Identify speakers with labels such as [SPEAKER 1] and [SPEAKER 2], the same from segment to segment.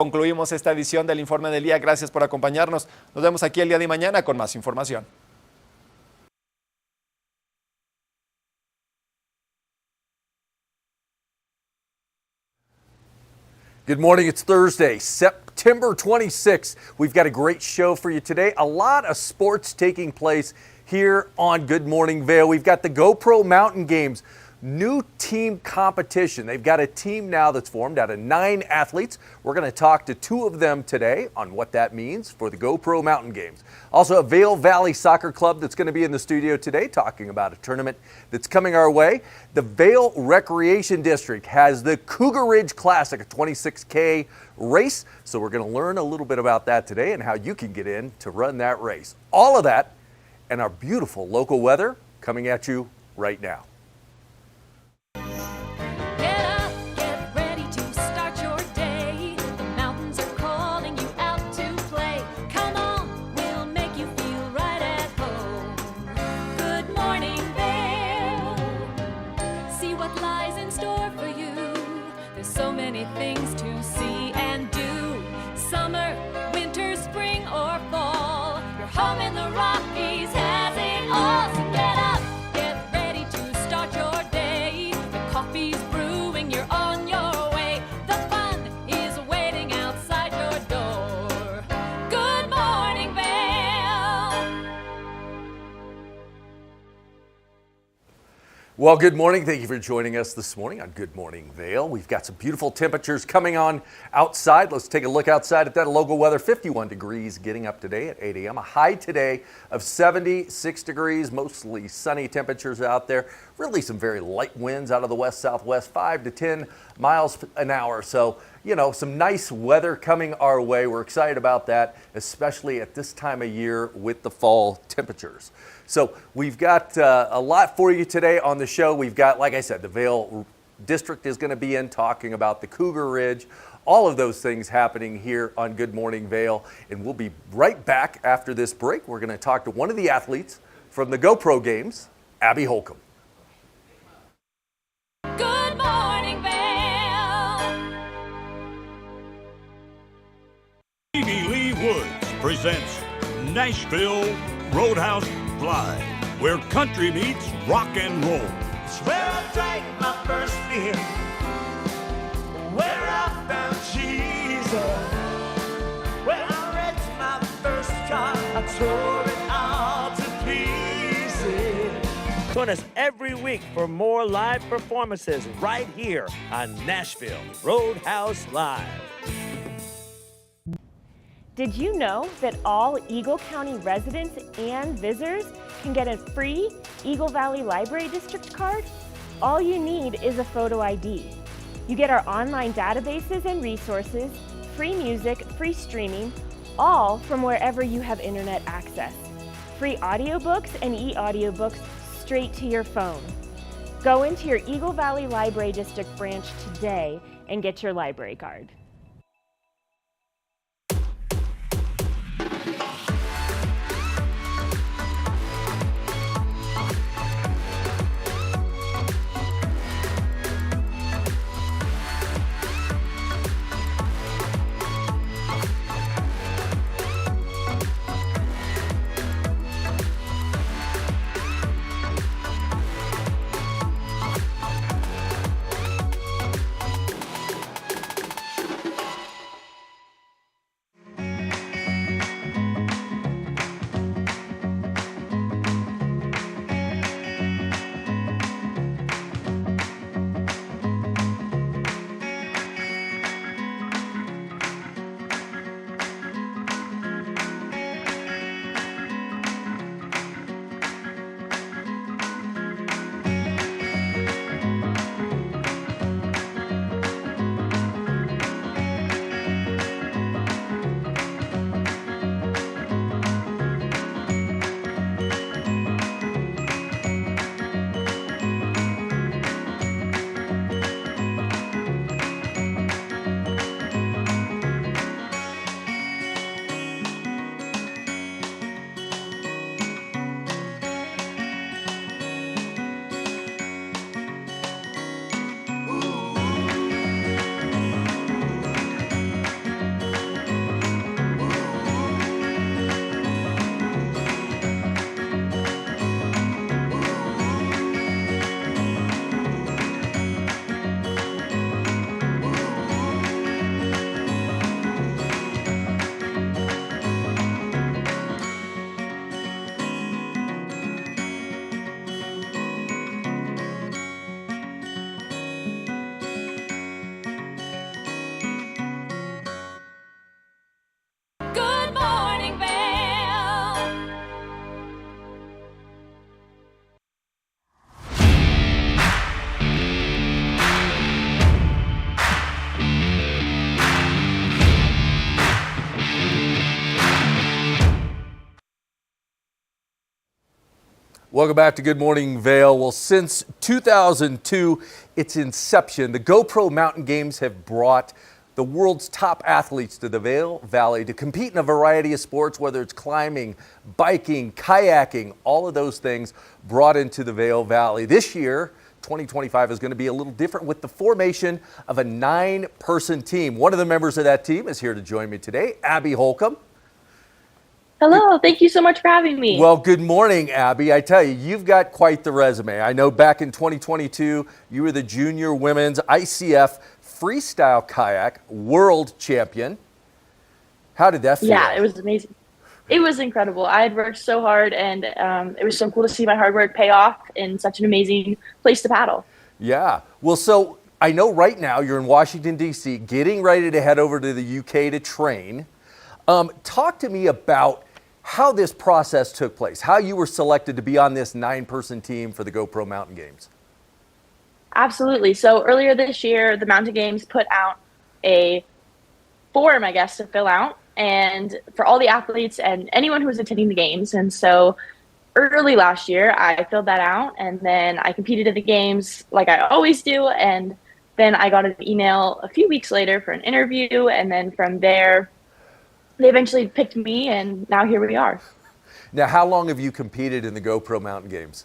[SPEAKER 1] Concluimos esta edición del Informe del Día. Gracias por acompañarnos. Nos vemos aquí el día de mañana con más información.
[SPEAKER 2] Good morning. It's Thursday, September 26th. We've got a great show for you today. A lot of sports taking place here on Good Morning Vail. We've got the GoPro Mountain Games. New team competition. They've got a team now that's formed out of 9 athletes. We're going to talk to 2 of them today on what that means for the GoPro Mountain Games. Also, a Vail Valley Soccer Club that's going to be in the studio today talking about a tournament that's coming our way. The Vail Recreation District has the Cougar Ridge Classic, a 26K race. So we're going to learn a little bit about that today and how you can get in to run that race. All of that and our beautiful local weather coming at you right now.
[SPEAKER 3] Things to see and do. Summer, winter, spring, or fall. Your home in the Rockies has it all. So get up, get ready to start your day. The coffee's brewing, you're on your way. The fun is waiting outside your door. Good morning, Vail.
[SPEAKER 2] Well, good morning. Thank you for joining us this morning on Good Morning Vail. We've got some beautiful temperatures coming on outside. Let's take a look outside at that local weather. 51 degrees getting up today at 8 a.m. A high today of 76 degrees, mostly sunny temperatures out there. Really some very light winds out of the west-southwest, 5 to 10 miles an hour. So, you know, some nice weather coming our way. We're excited about that, especially at this time of year with the fall temperatures. So we've got a lot for you today on the show. We've got, like I said, the Vail District is going to be in talking about the Cougar Ridge, all of those things happening here on Good Morning Vail. And we'll be right back after this break. We're going to talk to one of the athletes from the GoPro Games, Abby Holcomb.
[SPEAKER 3] Good morning, Vail.
[SPEAKER 4] Stevie Lee Woods presents Nashville Roadhouse Live, where country meets rock and roll.
[SPEAKER 5] It's where I drank my first beer, where I found Jesus, where I wrecked my first car, I tore it all to pieces.
[SPEAKER 6] Join us every week for more live performances right here on Nashville Roadhouse Live.
[SPEAKER 7] Did you know that all Eagle County residents and visitors can get a free Eagle Valley Library District card? All you need is a photo ID. You get our online databases and resources, free music, free streaming, all from wherever you have internet access. Free audiobooks and e-audiobooks straight to your phone. Go into your Eagle Valley Library District branch today and get your library card.
[SPEAKER 2] Welcome back to Good Morning Vail. Well, since 2002, its inception, the GoPro Mountain Games have brought the world's top athletes to the Vail Valley to compete in a variety of sports, whether it's climbing, biking, kayaking, all of those things brought into the Vail Valley. This year, 2025 is going to be a little different with the formation of a 9-person team. One of the members of that team is here to join me today, Abby Holcomb.
[SPEAKER 8] Hello, thank you so much for having me.
[SPEAKER 2] Well, good morning, Abby. I tell you, you've got quite the resume. I know back in 2022, you were the junior women's ICF freestyle kayak world champion. How did that feel?
[SPEAKER 8] Yeah, it was amazing. It was incredible. I had worked so hard, and it was so cool to see my hard work pay off in such an amazing place to paddle.
[SPEAKER 2] Yeah. Well, so I know right now you're in Washington, D.C., getting ready to head over to the UK to train. Talk to me about how this process took place, how you were selected to be on this 9-person team for the GoPro Mountain Games.
[SPEAKER 8] Absolutely. So earlier this year, the Mountain Games put out a form, I guess, to fill out, and for all the athletes and anyone who was attending the games. And so early last year, I filled that out, and then I competed at the games like I always do. And then I got an email a few weeks later for an interview, and then from there, they eventually picked me, and now here we are.
[SPEAKER 2] Now, how long have you competed in the GoPro Mountain Games?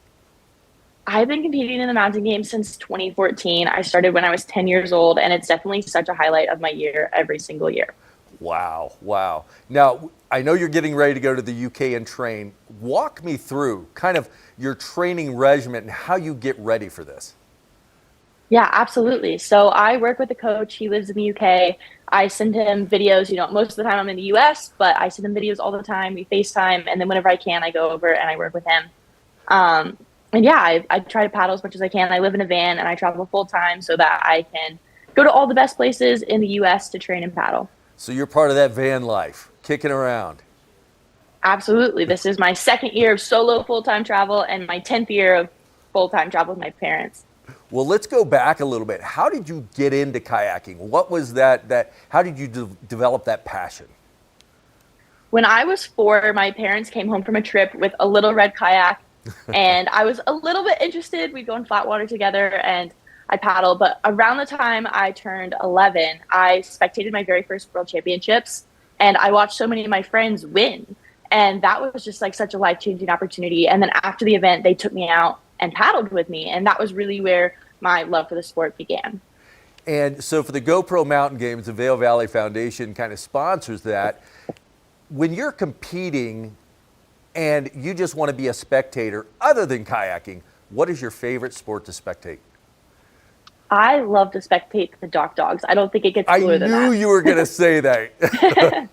[SPEAKER 8] I've been competing in the mountain games since 2014. I started when I was 10 years old, and it's definitely such a highlight of my year every single year.
[SPEAKER 2] Wow, wow. Now, I know you're getting ready to go to the UK and train. Walk me through kind of your training regimen and how you get ready for this.
[SPEAKER 8] Yeah, absolutely. So I work with a coach. He lives in the UK. I send him videos. Most of the time I'm in the US, but I send him videos all the time. We FaceTime, and then whenever I can, I go over and I work with him. And yeah, I try to paddle as much as I can. I live in a van, and I travel full time so that I can go to all the best places in the US to train and paddle.
[SPEAKER 2] So you're part of that van life, kicking around.
[SPEAKER 8] Absolutely. This is my second year of solo full-time travel and my 10th year of full-time travel with my parents.
[SPEAKER 2] Well, let's go back a little bit. How did you get into kayaking? What was that how did you develop that passion?
[SPEAKER 8] When I was 4, my parents came home from a trip with a little red kayak, and I was a little bit interested. We'd go in flat water together, and I paddled. But around the time I turned 11, I spectated my very first World Championships, and I watched so many of my friends win. And that was just like such a life-changing opportunity. And then after the event, they took me out and paddled with me. And that was really where my love for the sport began.
[SPEAKER 2] And so for the GoPro Mountain Games, the Vail Valley Foundation kind of sponsors that. When you're competing and you just want to be a spectator, other than kayaking, what is your favorite sport to spectate?
[SPEAKER 8] I love to spectate the dock dogs. I don't think it gets cooler than that.
[SPEAKER 2] I knew you were going to say that.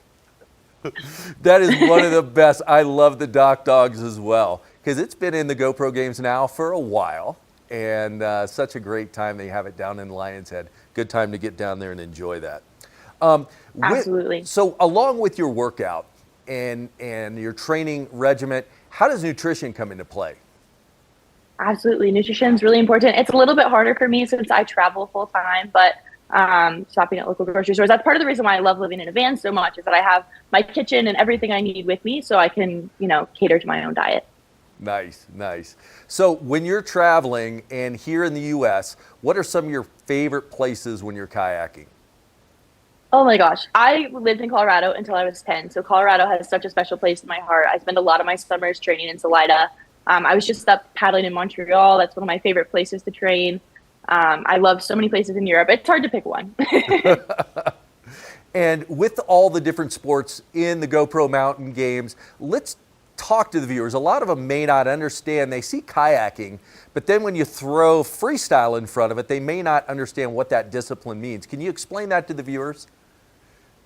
[SPEAKER 2] That is one of the best. I love the dock dogs as well, because it's been in the GoPro Games now for a while, and such a great time they have it down in Lion's Head. Good time to get down there and enjoy that.
[SPEAKER 8] Absolutely.
[SPEAKER 2] So along with your workout and your training regimen, how does nutrition come into play?
[SPEAKER 8] Absolutely. Nutrition is really important. It's a little bit harder for me since I travel full time, but shopping at local grocery stores. That's part of the reason why I love living in a van so much, is that I have my kitchen and everything I need with me, so I can, cater to my own diet.
[SPEAKER 2] Nice, nice. So when you're traveling and here in the U.S., what are some of your favorite places when you're kayaking?
[SPEAKER 8] Oh my gosh. I lived in Colorado until I was 10. So Colorado has such a special place in my heart. I spend a lot of my summers training in Salida. I was just up paddling in Montreal. That's one of my favorite places to train. I love so many places in Europe. It's hard to pick one.
[SPEAKER 2] And with all the different sports in the GoPro Mountain Games, let's talk to the viewers. A lot of them may not understand. They see kayaking, but then when you throw freestyle in front of it, they may not understand what that discipline means. Can you explain that to the viewers?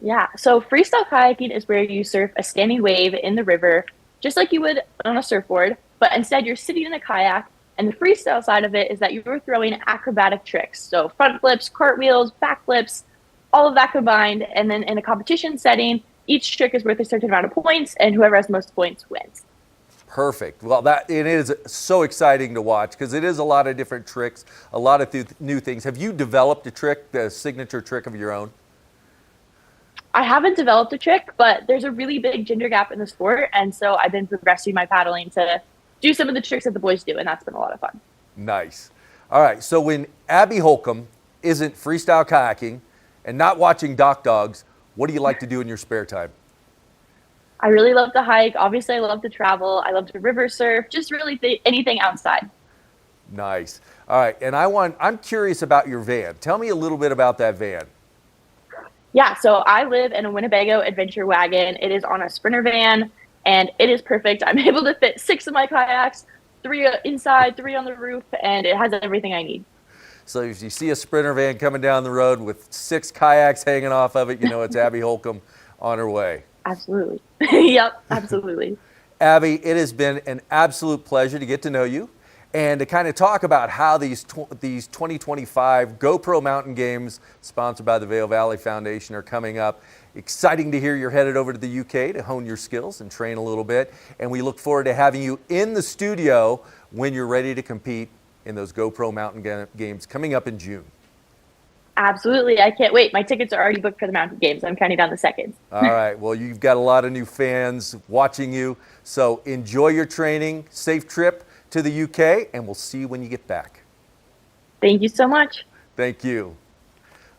[SPEAKER 8] Yeah. So freestyle kayaking is where you surf a standing wave in the river, just like you would on a surfboard, but instead you're sitting in a kayak. And the freestyle side of it is that you're throwing acrobatic tricks. So front flips, cartwheels, back flips, all of that combined. And then in a competition setting, each trick is worth a certain amount of points, and whoever has most points wins.
[SPEAKER 2] Perfect. Well, it is so exciting to watch, because it is a lot of different tricks, a lot of new things. Have you developed a trick, the signature trick of your own?
[SPEAKER 8] I haven't developed a trick, but there's a really big gender gap in the sport. And so I've been progressing my paddling to do some of the tricks that the boys do, and that's been a lot of fun.
[SPEAKER 2] Nice. All right, so when Abby Holcomb isn't freestyle kayaking and not watching Doc Dogs, what do you like to do in your spare time?
[SPEAKER 8] I really love to hike. Obviously, I love to travel. I love to river surf, just really anything outside.
[SPEAKER 2] Nice. All right, and I'm curious about your van. Tell me a little bit about that van.
[SPEAKER 8] Yeah, so I live in a Winnebago adventure wagon. It is on a Sprinter van, and it is perfect. I'm able to fit 6 of my kayaks, 3 inside, 3 on the roof, and it has everything I need.
[SPEAKER 2] So if you see a Sprinter van coming down the road with 6 kayaks hanging off of it, you know it's Abby Holcomb on her way.
[SPEAKER 8] Absolutely. Yep, absolutely.
[SPEAKER 2] Abby, it has been an absolute pleasure to get to know you and to kind of talk about how these 2025 GoPro Mountain Games, sponsored by the Vail Valley Foundation, are coming up. Exciting to hear you're headed over to the UK to hone your skills and train a little bit. And we look forward to having you in the studio when you're ready to compete in those GoPro Mountain Games coming up in June.
[SPEAKER 8] Absolutely. I can't wait. My tickets are already booked for the Mountain Games. I'm counting down the seconds.
[SPEAKER 2] All right. Well, you've got a lot of new fans watching you. So enjoy your training. Safe trip to the UK, and we'll see you when you get back.
[SPEAKER 8] Thank you so much.
[SPEAKER 2] Thank you.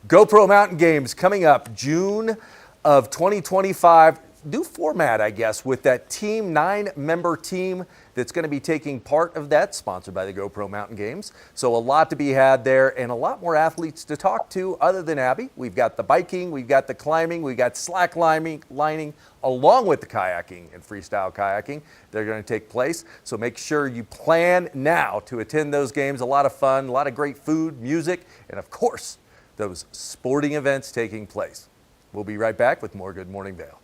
[SPEAKER 2] GoPro Mountain Games coming up June of 2025. New format, I guess, with that 9-member team that's going to be taking part of that, sponsored by the GoPro Mountain Games. So a lot to be had there and a lot more athletes to talk to other than Abby. We've got the biking, we've got the climbing, we've got slack lining, along with the kayaking and freestyle kayaking. They're going to take place. So make sure you plan now to attend those games. A lot of fun, a lot of great food, music, and of course, those sporting events taking place. We'll be right back with more Good Morning Vail.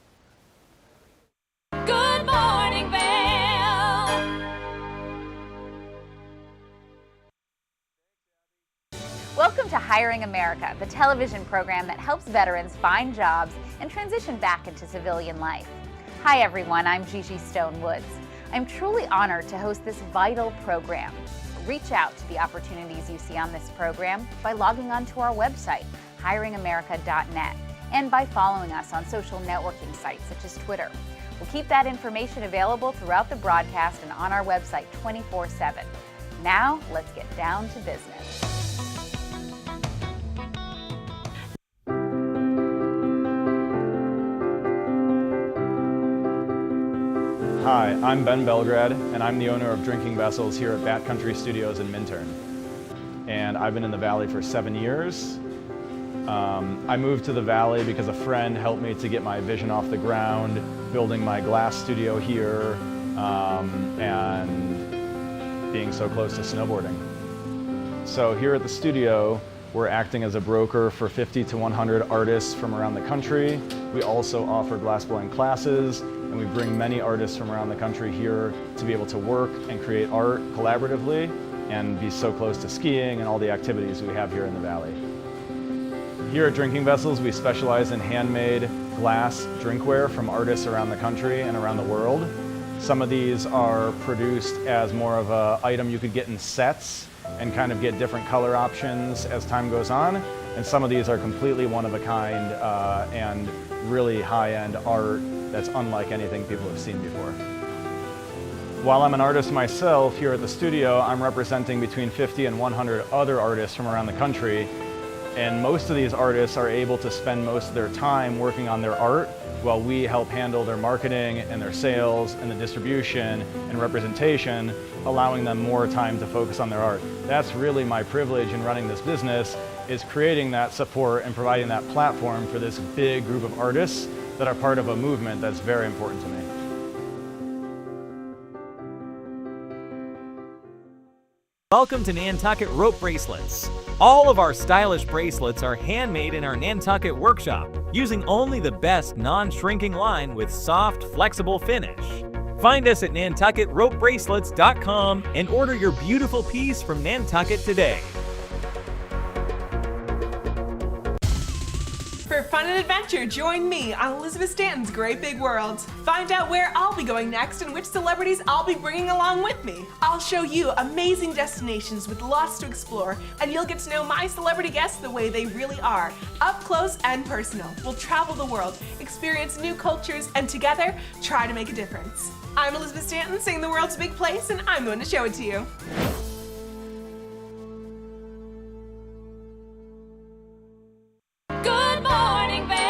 [SPEAKER 3] Good morning, Vail.
[SPEAKER 9] Welcome to Hiring America, the television program that helps veterans find jobs and transition back into civilian life. Hi everyone, I'm Gigi Stone Woods. I'm truly honored to host this vital program. Reach out to the opportunities you see on this program by logging on to our website, hiringamerica.net, and by following us on social networking sites such as Twitter. We'll keep that information available throughout the broadcast and on our website 24/7. Now, let's get down to business.
[SPEAKER 10] Hi, I'm Ben Belgrad, and I'm the owner of Drinking Vessels here at Bat Country Studios in Minturn. And I've been in the Valley for 7 years. I moved to the Valley because a friend helped me to get my vision off the ground, building my glass studio here, and being so close to snowboarding. So here at the studio, we're acting as a broker for 50 to 100 artists from around the country. We also offer glassblowing classes, and we bring many artists from around the country here to be able to work and create art collaboratively and be so close to skiing and all the activities we have here in the Valley. Here at Drinking Vessels, we specialize in handmade glass drinkware from artists around the country and around the world. Some of these are produced as more of an item you could get in sets and kind of get different color options as time goes on. And some of these are completely one of a kind and really high-end art that's unlike anything people have seen before. While I'm an artist myself here at the studio, I'm representing between 50 and 100 other artists from around the country. And most of these artists are able to spend most of their time working on their art while we help handle their marketing and their sales and the distribution and representation, allowing them more time to focus on their art. That's really my privilege in running this business, is creating that support and providing that platform for this big group of artists that are part of a movement that's very important to me.
[SPEAKER 11] Welcome to Nantucket Rope Bracelets. All of our stylish bracelets are handmade in our Nantucket workshop, using only the best non-shrinking line with soft, flexible finish. Find us at nantucketropebracelets.com and order your beautiful piece from Nantucket today.
[SPEAKER 12] For fun and adventure, join me on Elizabeth Stanton's Great Big World. Find out where I'll be going next and which celebrities I'll be bringing along with me. I'll show you amazing destinations with lots to explore, and you'll get to know my celebrity guests the way they really are, up close and personal. We'll travel the world, experience new cultures, and together, try to make a difference. I'm Elizabeth Stanton, saying the world's a big place, and I'm going to show it to you.
[SPEAKER 3] Good morning, Vail.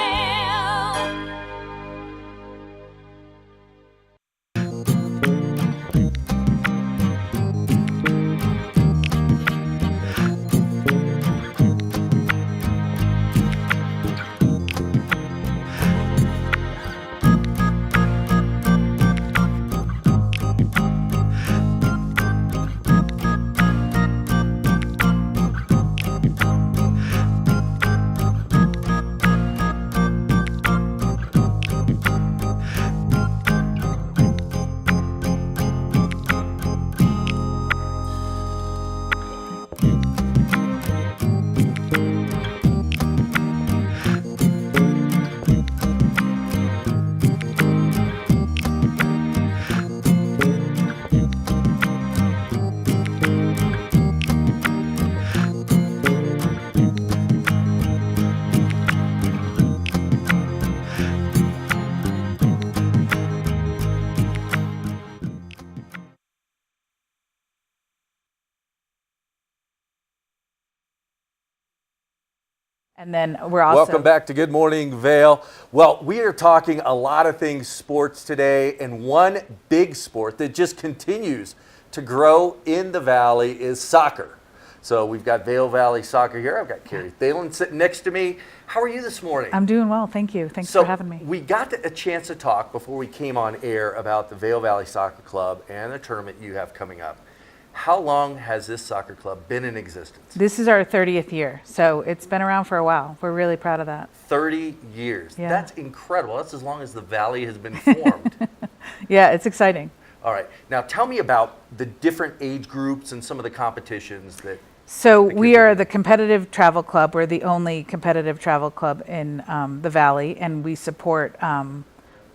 [SPEAKER 13] And then we're also...
[SPEAKER 2] Welcome back to Good Morning Vail. Well, we are talking a lot of things sports today, and one big sport that just continues to grow in the Valley is soccer. So we've got Vail Valley Soccer here. I've got Carrie Thalen sitting next to me. How are you this morning?
[SPEAKER 13] I'm doing well, thank you. Thanks for having me.
[SPEAKER 2] We got a chance to talk before we came on air about the Vail Valley Soccer Club and the tournament you have coming up. How long has this soccer club been in existence?
[SPEAKER 13] This is our 30th year, so it's been around for a while. We're really proud of that.
[SPEAKER 2] 30 years.
[SPEAKER 13] Yeah.
[SPEAKER 2] That's incredible. That's as long as the Valley has been formed.
[SPEAKER 13] Yeah, it's exciting.
[SPEAKER 2] All right. Now tell me about the different age groups and some of the competitions that...
[SPEAKER 13] So we are the competitive travel club. We're the only competitive travel club in the Valley, and we support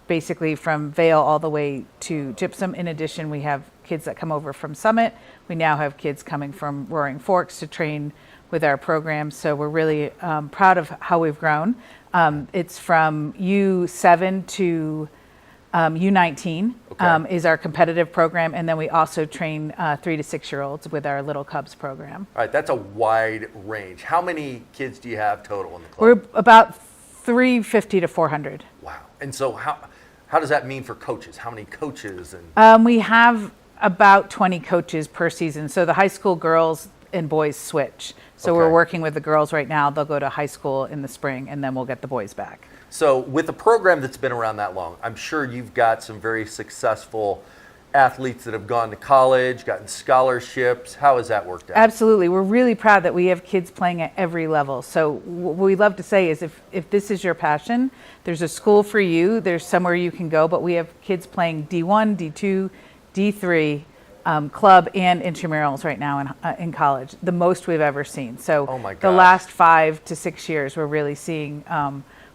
[SPEAKER 13] basically from Vail all the way to Gypsum. In addition, we have kids that come over from Summit. We now have kids coming from Roaring Forks to train with our program. So we're really proud of how we've grown. It's from U7 to U19 is our competitive program. And then we also train 3 to 6 year olds with our Little Cubs program.
[SPEAKER 2] All right, that's a wide range. How many kids do you have total in the club?
[SPEAKER 13] We're about 350 to 400.
[SPEAKER 2] Wow. And so how does that mean for coaches? How many coaches? And
[SPEAKER 13] We have about 20 coaches per season. So the high school girls and boys switch. So we're working with the girls right now. They'll go to high school in the spring, and then we'll get the boys back.
[SPEAKER 2] So with a program that's been around that long, I'm sure you've got some very successful athletes that have gone to college, gotten scholarships. How has that worked out?
[SPEAKER 13] Absolutely. We're really proud that we have kids playing at every level. So what we love to say is if this is your passion, there's a school for you. There's somewhere you can go. But we have kids playing D1, D2, D3, club and intramurals right now in college, the most we've ever seen. So the last 5 to 6 years, we're really seeing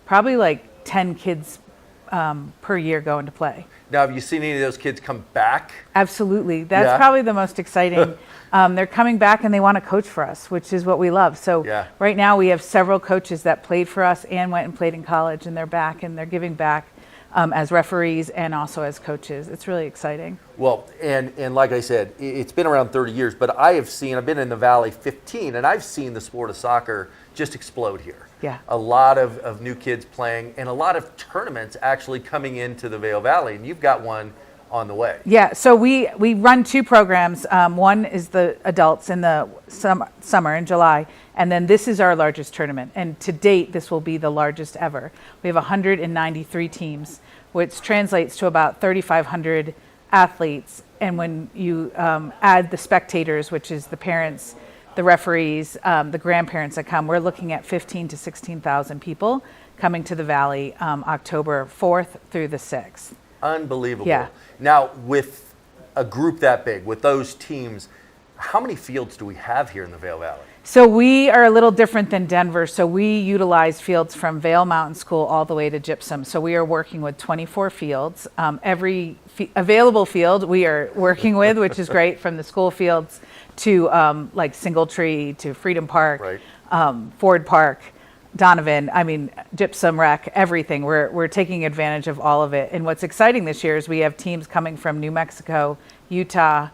[SPEAKER 13] probably like 10 kids per year going to play.
[SPEAKER 2] Now, have you seen any of those kids come back?
[SPEAKER 13] Absolutely. That's probably the most exciting. They're coming back and they want to coach for us, which is what we love. So right now we have several coaches that played for us and went and played in college, and they're back and they're giving back as referees and also as coaches. It's really exciting.
[SPEAKER 2] Well, and like I said, it's been around 30 years, but I've been in the Valley 15, and I've seen the sport of soccer just explode here.
[SPEAKER 13] Yeah.
[SPEAKER 2] A lot of new kids playing, and a lot of tournaments actually coming into the Vail Valley, and you've got one on the way.
[SPEAKER 13] Yeah, so we run 2 programs. One is the adults in the summer in July, and then this is our largest tournament. And to date, this will be the largest ever. We have 193 teams, which translates to about 3,500 athletes. And when you add the spectators, which is the parents, the referees, the grandparents that come, we're looking at 15 to 16,000 people coming to the Valley October 4th through the 6th.
[SPEAKER 2] Unbelievable.
[SPEAKER 13] Yeah.
[SPEAKER 2] Now, with a group that big, with those teams, how many fields do we have here in the Vail Valley?
[SPEAKER 13] So we are a little different than Denver. So we utilize fields from Vail Mountain School all the way to Gypsum. So we are working with 24 fields. Every available field we are working with, which is great, from the school fields to like Singletree to Freedom Park,
[SPEAKER 2] Right.
[SPEAKER 13] Ford Park, Donovan, I mean, Gypsum Rec, everything. We're taking advantage of all of it. And what's exciting this year is we have teams coming from New Mexico, Utah,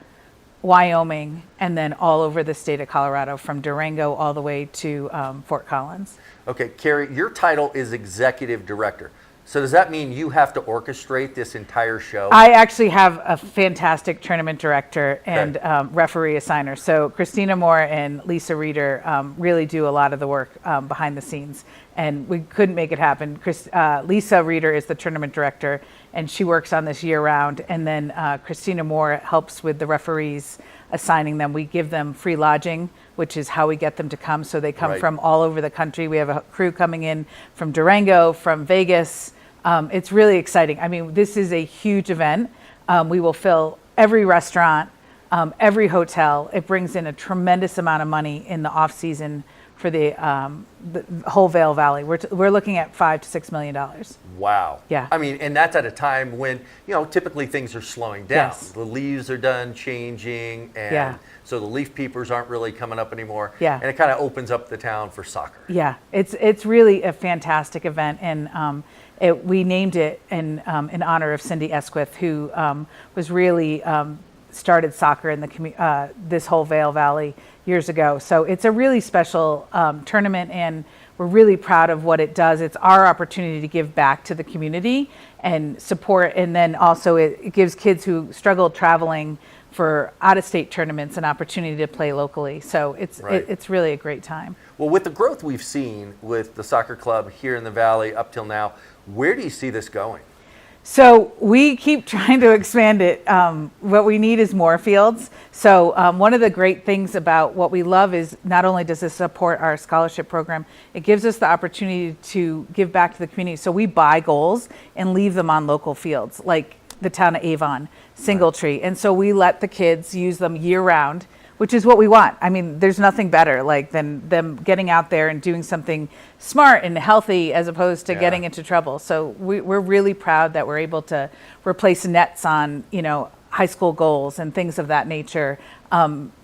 [SPEAKER 13] Wyoming, and then all over the state of Colorado, from Durango all the way to Fort Collins.
[SPEAKER 2] Okay, Carrie, your title is executive director. So does that mean you have to orchestrate this entire show?
[SPEAKER 13] I actually have a fantastic tournament director and referee assigner. So Christina Moore and Lisa Reeder really do a lot of the work behind the scenes, and we couldn't make it happen. Lisa Reeder is the tournament director, and she works on this year round. And then Christina Moore helps with the referees, assigning them. We give them free lodging, which is how we get them to come. So they come from all over the country. We have a crew coming in from Durango, from Vegas. It's really exciting. I mean, this is a huge event. We will fill every restaurant, every hotel. It brings in a tremendous amount of money in the off season for the whole Vail Valley. We're looking at $5 to $6 million.
[SPEAKER 2] Wow.
[SPEAKER 13] Yeah.
[SPEAKER 2] I mean, and that's at a time when, you know, typically things are slowing down.
[SPEAKER 13] Yes.
[SPEAKER 2] The leaves are done changing, and so the leaf peepers aren't really coming up anymore.
[SPEAKER 13] Yeah.
[SPEAKER 2] And it kind of opens up the town for soccer.
[SPEAKER 13] Yeah, it's really a fantastic event, and we named it in honor of Cindy Esquith, who was really started soccer in the this whole Vail Valley years ago. So it's a really special tournament, and we're really proud of what it does. It's our opportunity to give back to the community and support, and then also it gives kids who struggle traveling for out-of-state tournaments an opportunity to play locally. So it's really a great time.
[SPEAKER 2] Well, with the growth we've seen with the soccer club here in the Valley up till now, where do you see this going?
[SPEAKER 13] So we keep trying to expand it. What we need is more fields. So one of the great things about what we love is not only does this support our scholarship program, it gives us the opportunity to give back to the community. So we buy goals and leave them on local fields, like the town of Avon, Singletree. And so we let the kids use them year round, which is what we want. I mean, there's nothing better than them getting out there and doing something smart and healthy as opposed to getting into trouble. So we're really proud that we're able to replace nets on, high school goals and things of that nature.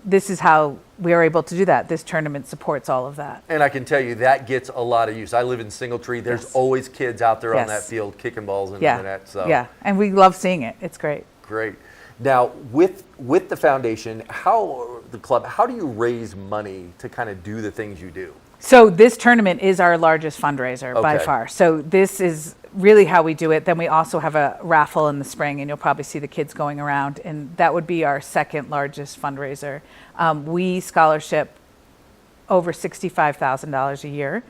[SPEAKER 13] This is how we are able to do that. This tournament supports all of that.
[SPEAKER 2] And I can tell you that gets a lot of use. I live in Singletree. There's always kids out there on that field kicking balls into the net. So.
[SPEAKER 13] Yeah, and we love seeing it. It's great.
[SPEAKER 2] Great. Now, with the foundation, how do you raise money to kind of do the things you do?
[SPEAKER 13] So this tournament is our largest fundraiser by far. So this is really how we do it. Then we also have a raffle in the spring, and you'll probably see the kids going around, and that would be our second largest fundraiser. We scholarship over $65,000 a year.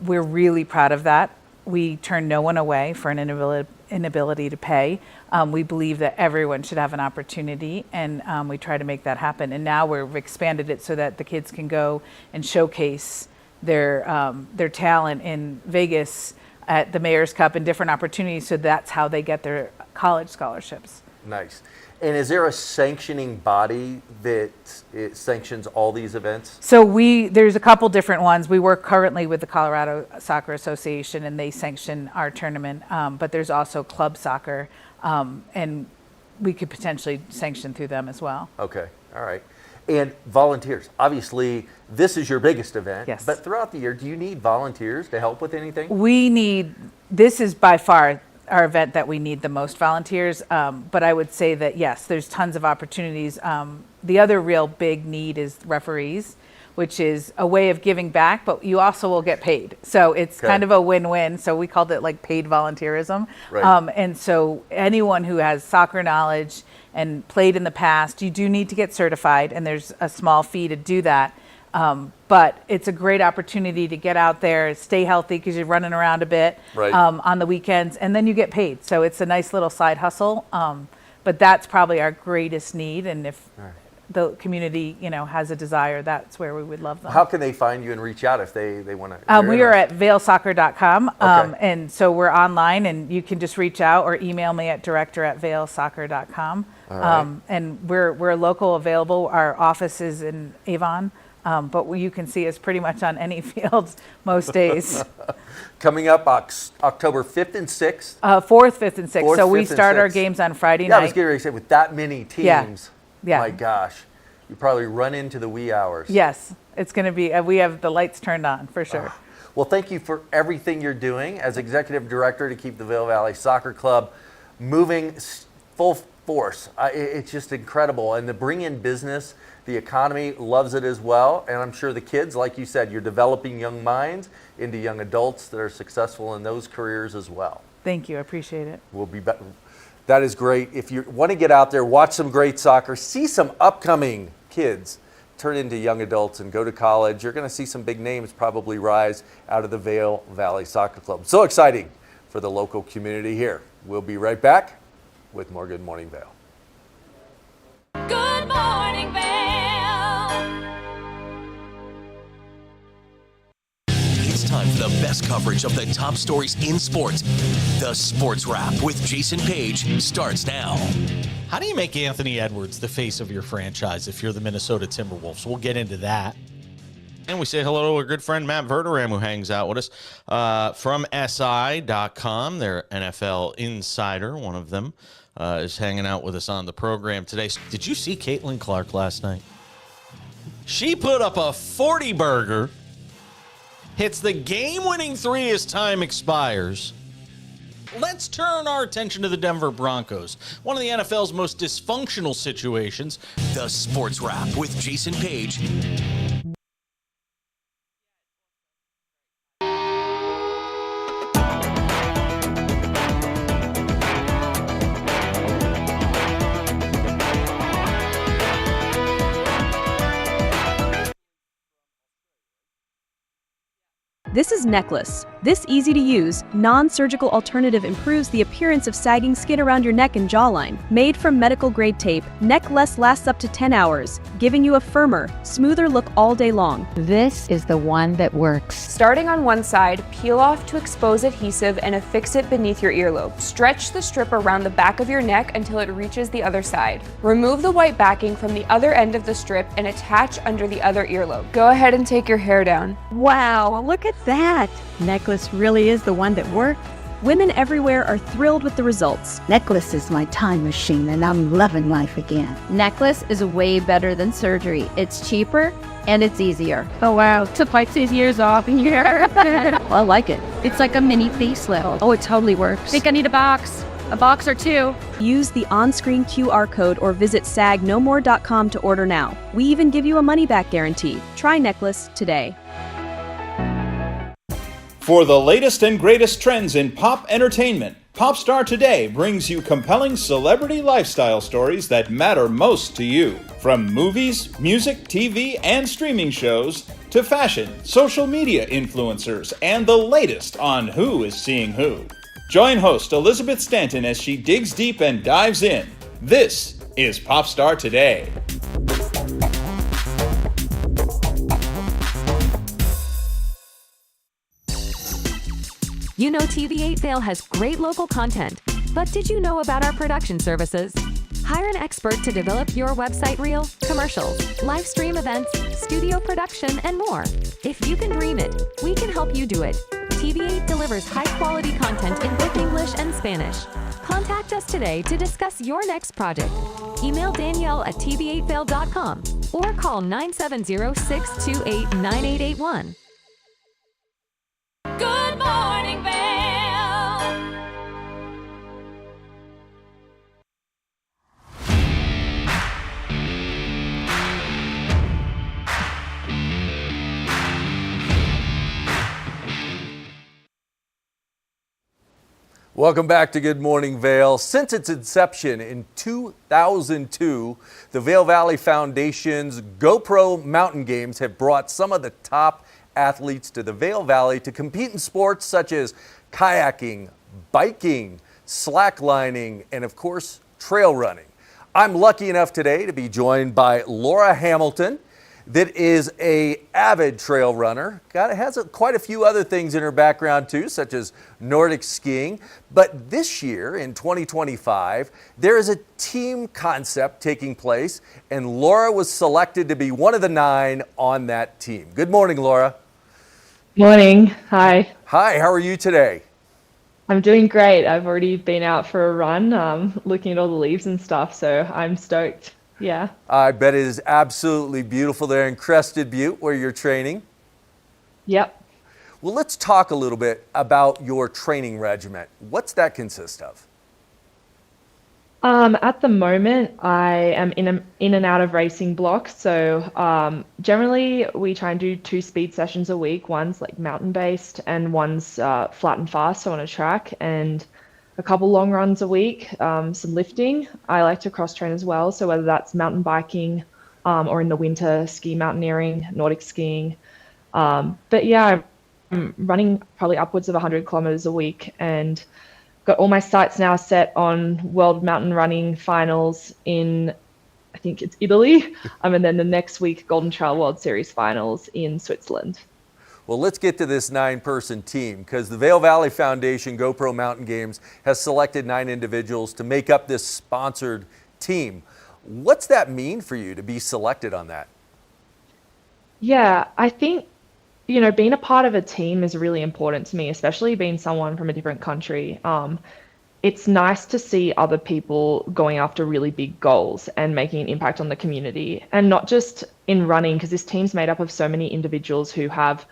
[SPEAKER 13] We're really proud of that. We turn no one away for an inability to pay. We believe that everyone should have an opportunity, and we try to make that happen. And now we've expanded it so that the kids can go and showcase their talent in Vegas at the Mayor's Cup and different opportunities. So that's how they get their college scholarships.
[SPEAKER 2] Nice. And is there a sanctioning body that sanctions all these events?
[SPEAKER 13] So there's a couple different ones. We work currently with the Colorado Soccer Association, and they sanction our tournament. But there's also club soccer, and we could potentially sanction through them as well.
[SPEAKER 2] Okay, all right. And volunteers. Obviously, this is your biggest event.
[SPEAKER 13] Yes.
[SPEAKER 2] But throughout the year, do you need volunteers to help with anything?
[SPEAKER 13] This is by far our event that we need the most volunteers, but I would say that yes, there's tons of opportunities. The other real big need is referees, which is a way of giving back, but you also will get paid. So it's kind of a win-win. So we called it like paid volunteerism.
[SPEAKER 2] Right.
[SPEAKER 13] And so anyone who has soccer knowledge and played in the past, you do need to get certified, and there's a small fee to do that. But it's a great opportunity to get out there, stay healthy because you're running around a bit on the weekends, and then you get paid. So it's a nice little side hustle. But that's probably our greatest need. And if the community, has a desire, that's where we would love them.
[SPEAKER 2] How can they find you and reach out if they want to?
[SPEAKER 13] We are at vailsoccer.com. And so we're online, and you can just reach out or email me at director@vailsoccer.com.
[SPEAKER 2] All right.
[SPEAKER 13] And we're local, available. Our office is in Avon. But you can see us pretty much on any fields most days.
[SPEAKER 2] Coming up October 5th and 6th.
[SPEAKER 13] 4th, 5th, and 6th.
[SPEAKER 2] 4th,
[SPEAKER 13] So we
[SPEAKER 2] 5th, and
[SPEAKER 13] start our
[SPEAKER 2] 6th.
[SPEAKER 13] games on Friday
[SPEAKER 2] Yeah,
[SPEAKER 13] night.
[SPEAKER 2] I was getting ready to say, with that many teams,
[SPEAKER 13] Yeah.
[SPEAKER 2] my gosh, you probably run into the wee hours.
[SPEAKER 13] Yes, it's going to be, we have the lights turned on for sure.
[SPEAKER 2] Well, thank you for everything you're doing as executive director to keep the Vail Valley Soccer Club moving full force. It's just incredible. And to bring in business, the economy loves it as well. And I'm sure the kids, like you said, you're developing young minds into young adults that are successful in those careers as well.
[SPEAKER 13] Thank you. I appreciate it.
[SPEAKER 2] We'll be back. That is great. If you want to get out there, watch some great soccer, see some upcoming kids turn into young adults and go to college, you're going to see some big names probably rise out of the Vail Valley Soccer Club. So exciting for the local community here. We'll be right back with more Good Morning Vail.
[SPEAKER 3] Good morning, Vail.
[SPEAKER 14] It's time for the best coverage of the top stories in sports. The Sports Wrap with Jason Page starts now.
[SPEAKER 15] How do you make Anthony Edwards the face of your franchise if you're the Minnesota Timberwolves? We'll get into that.
[SPEAKER 16] And we say hello to our good friend Matt Verderam, who hangs out with us from SI.com. Their NFL insider, one of them, is hanging out with us on the program today.
[SPEAKER 15] Did you see Caitlin Clark last night?
[SPEAKER 16] She put up a 40-burger, hits the game-winning three as time expires.
[SPEAKER 15] Let's turn our attention to the Denver Broncos, one of the NFL's most dysfunctional situations.
[SPEAKER 14] The Sports Wrap with Jason Page.
[SPEAKER 17] This is Necklace. This easy-to-use, non-surgical alternative improves the appearance of sagging skin around your neck and jawline. Made from medical-grade tape, Necklace lasts up to 10 hours, giving you a firmer, smoother look all day long.
[SPEAKER 18] This is the one that works.
[SPEAKER 19] Starting on one side, peel off to expose adhesive and affix it beneath your earlobe. Stretch the strip around the back of your neck until it reaches the other side. Remove the white backing from the other end of the strip and attach under the other earlobe. Go ahead and take your hair down.
[SPEAKER 18] Wow, look at that. Necklace really is the one that works.
[SPEAKER 17] Women everywhere are thrilled with the results.
[SPEAKER 18] Necklace is my time machine and I'm loving life again.
[SPEAKER 20] Necklace is way better than surgery. It's cheaper and it's easier.
[SPEAKER 18] Oh wow, took like 6 years off here.
[SPEAKER 20] I like it. It's like a mini facelift.
[SPEAKER 17] Oh, it totally works.
[SPEAKER 20] Think I need a box or two.
[SPEAKER 17] Use the on-screen QR code or visit sagnomore.com to order now. We even give you a money-back guarantee. Try Necklace today.
[SPEAKER 21] For the latest and greatest trends in pop entertainment, Popstar Today brings you compelling celebrity lifestyle stories that matter most to you. From movies, music, TV, and streaming shows, to fashion, social media influencers, and the latest on who is seeing who. Join host Elizabeth Stanton as she digs deep and dives in. This is Popstar Today.
[SPEAKER 22] You know TV8 Vail has great local content, but did you know about our production services? Hire an expert to develop your website reel, commercials, live stream events, studio production, and more. If you can dream it, we can help you do it. TV8 delivers high-quality content in both English and Spanish. Contact us today to discuss your next project. Email Danielle at tv8vail.com or call 970-628-9881.
[SPEAKER 3] Good morning, Vail.
[SPEAKER 2] Welcome back to Good Morning Vail. Since its inception in 2002, the Vail Valley Foundation's GoPro Mountain Games have brought some of the top athletes to the Vail Valley to compete in sports such as kayaking, biking, slacklining, and of course, trail running. I'm lucky enough today to be joined by Laura Hamilton, that is a avid trail runner. Has quite a few other things in her background too, such as Nordic skiing. But this year, in 2025, there is a team concept taking place, and Laura was selected to be one of the 9 on that team. Good morning, Laura.
[SPEAKER 1] Morning. Hi.
[SPEAKER 2] Hi, how are you today?
[SPEAKER 1] I'm doing great. I've already been out for a run, looking at all the leaves and stuff, so I'm stoked. Yeah.
[SPEAKER 2] I bet it is absolutely beautiful there in Crested Butte where you're training.
[SPEAKER 1] Yep.
[SPEAKER 2] Well, let's talk a little bit about your training regimen. What's that consist of?
[SPEAKER 1] At the moment, I am in and out of racing blocks. So generally, we try and do 2 speed sessions a week. One's like mountain based, and one's flat and fast, so on a track, and a couple long runs a week. Some lifting. I like to cross train as well. So whether that's mountain biking, or in the winter, ski mountaineering, Nordic skiing. But yeah, I'm running probably upwards of 100 kilometers a week, and got all my sights now set on World Mountain Running Finals in, I think it's Italy, and then the next week Golden Trail World Series Finals in Switzerland.
[SPEAKER 2] Well, let's get to this 9-person team, because the Vail Valley Foundation GoPro Mountain Games has selected 9 individuals to make up this sponsored team. What's that mean for you to be selected on that?
[SPEAKER 1] Yeah, I think, being a part of a team is really important to me, especially being someone from a different country. It's nice to see other people going after really big goals and making an impact on the community, and not just in running, because this team's made up of so many individuals who have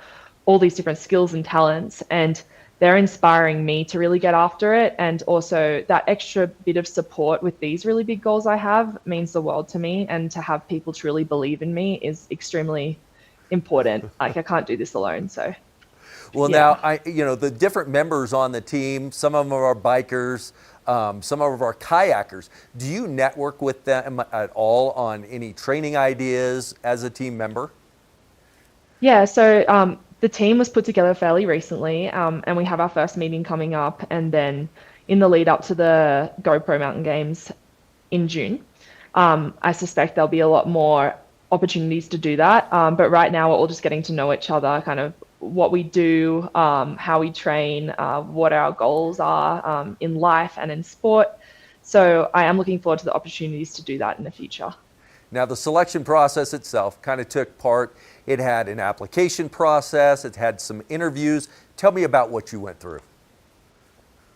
[SPEAKER 1] all these different skills and talents, and they're inspiring me to really get after it. And also that extra bit of support with these really big goals I have means the world to me, and to have people truly believe in me is extremely important. Like, I can't do this alone. So
[SPEAKER 2] well,
[SPEAKER 1] yeah.
[SPEAKER 2] now the different members on the team, some of them are bikers, some of them are kayakers. Do you network with them at all on any training ideas as a team member?
[SPEAKER 1] Yeah, so the team was put together fairly recently, and we have our first meeting coming up, and then in the lead up to the GoPro Mountain Games in June. I suspect there'll be a lot more opportunities to do that, but right now we're all just getting to know each other, kind of what we do, how we train, what our goals are in life and in sport. So I am looking forward to the opportunities to do that in the future.
[SPEAKER 2] Now, the selection process itself kind of took part. It had an application process, it had some interviews. Tell me about what you went through.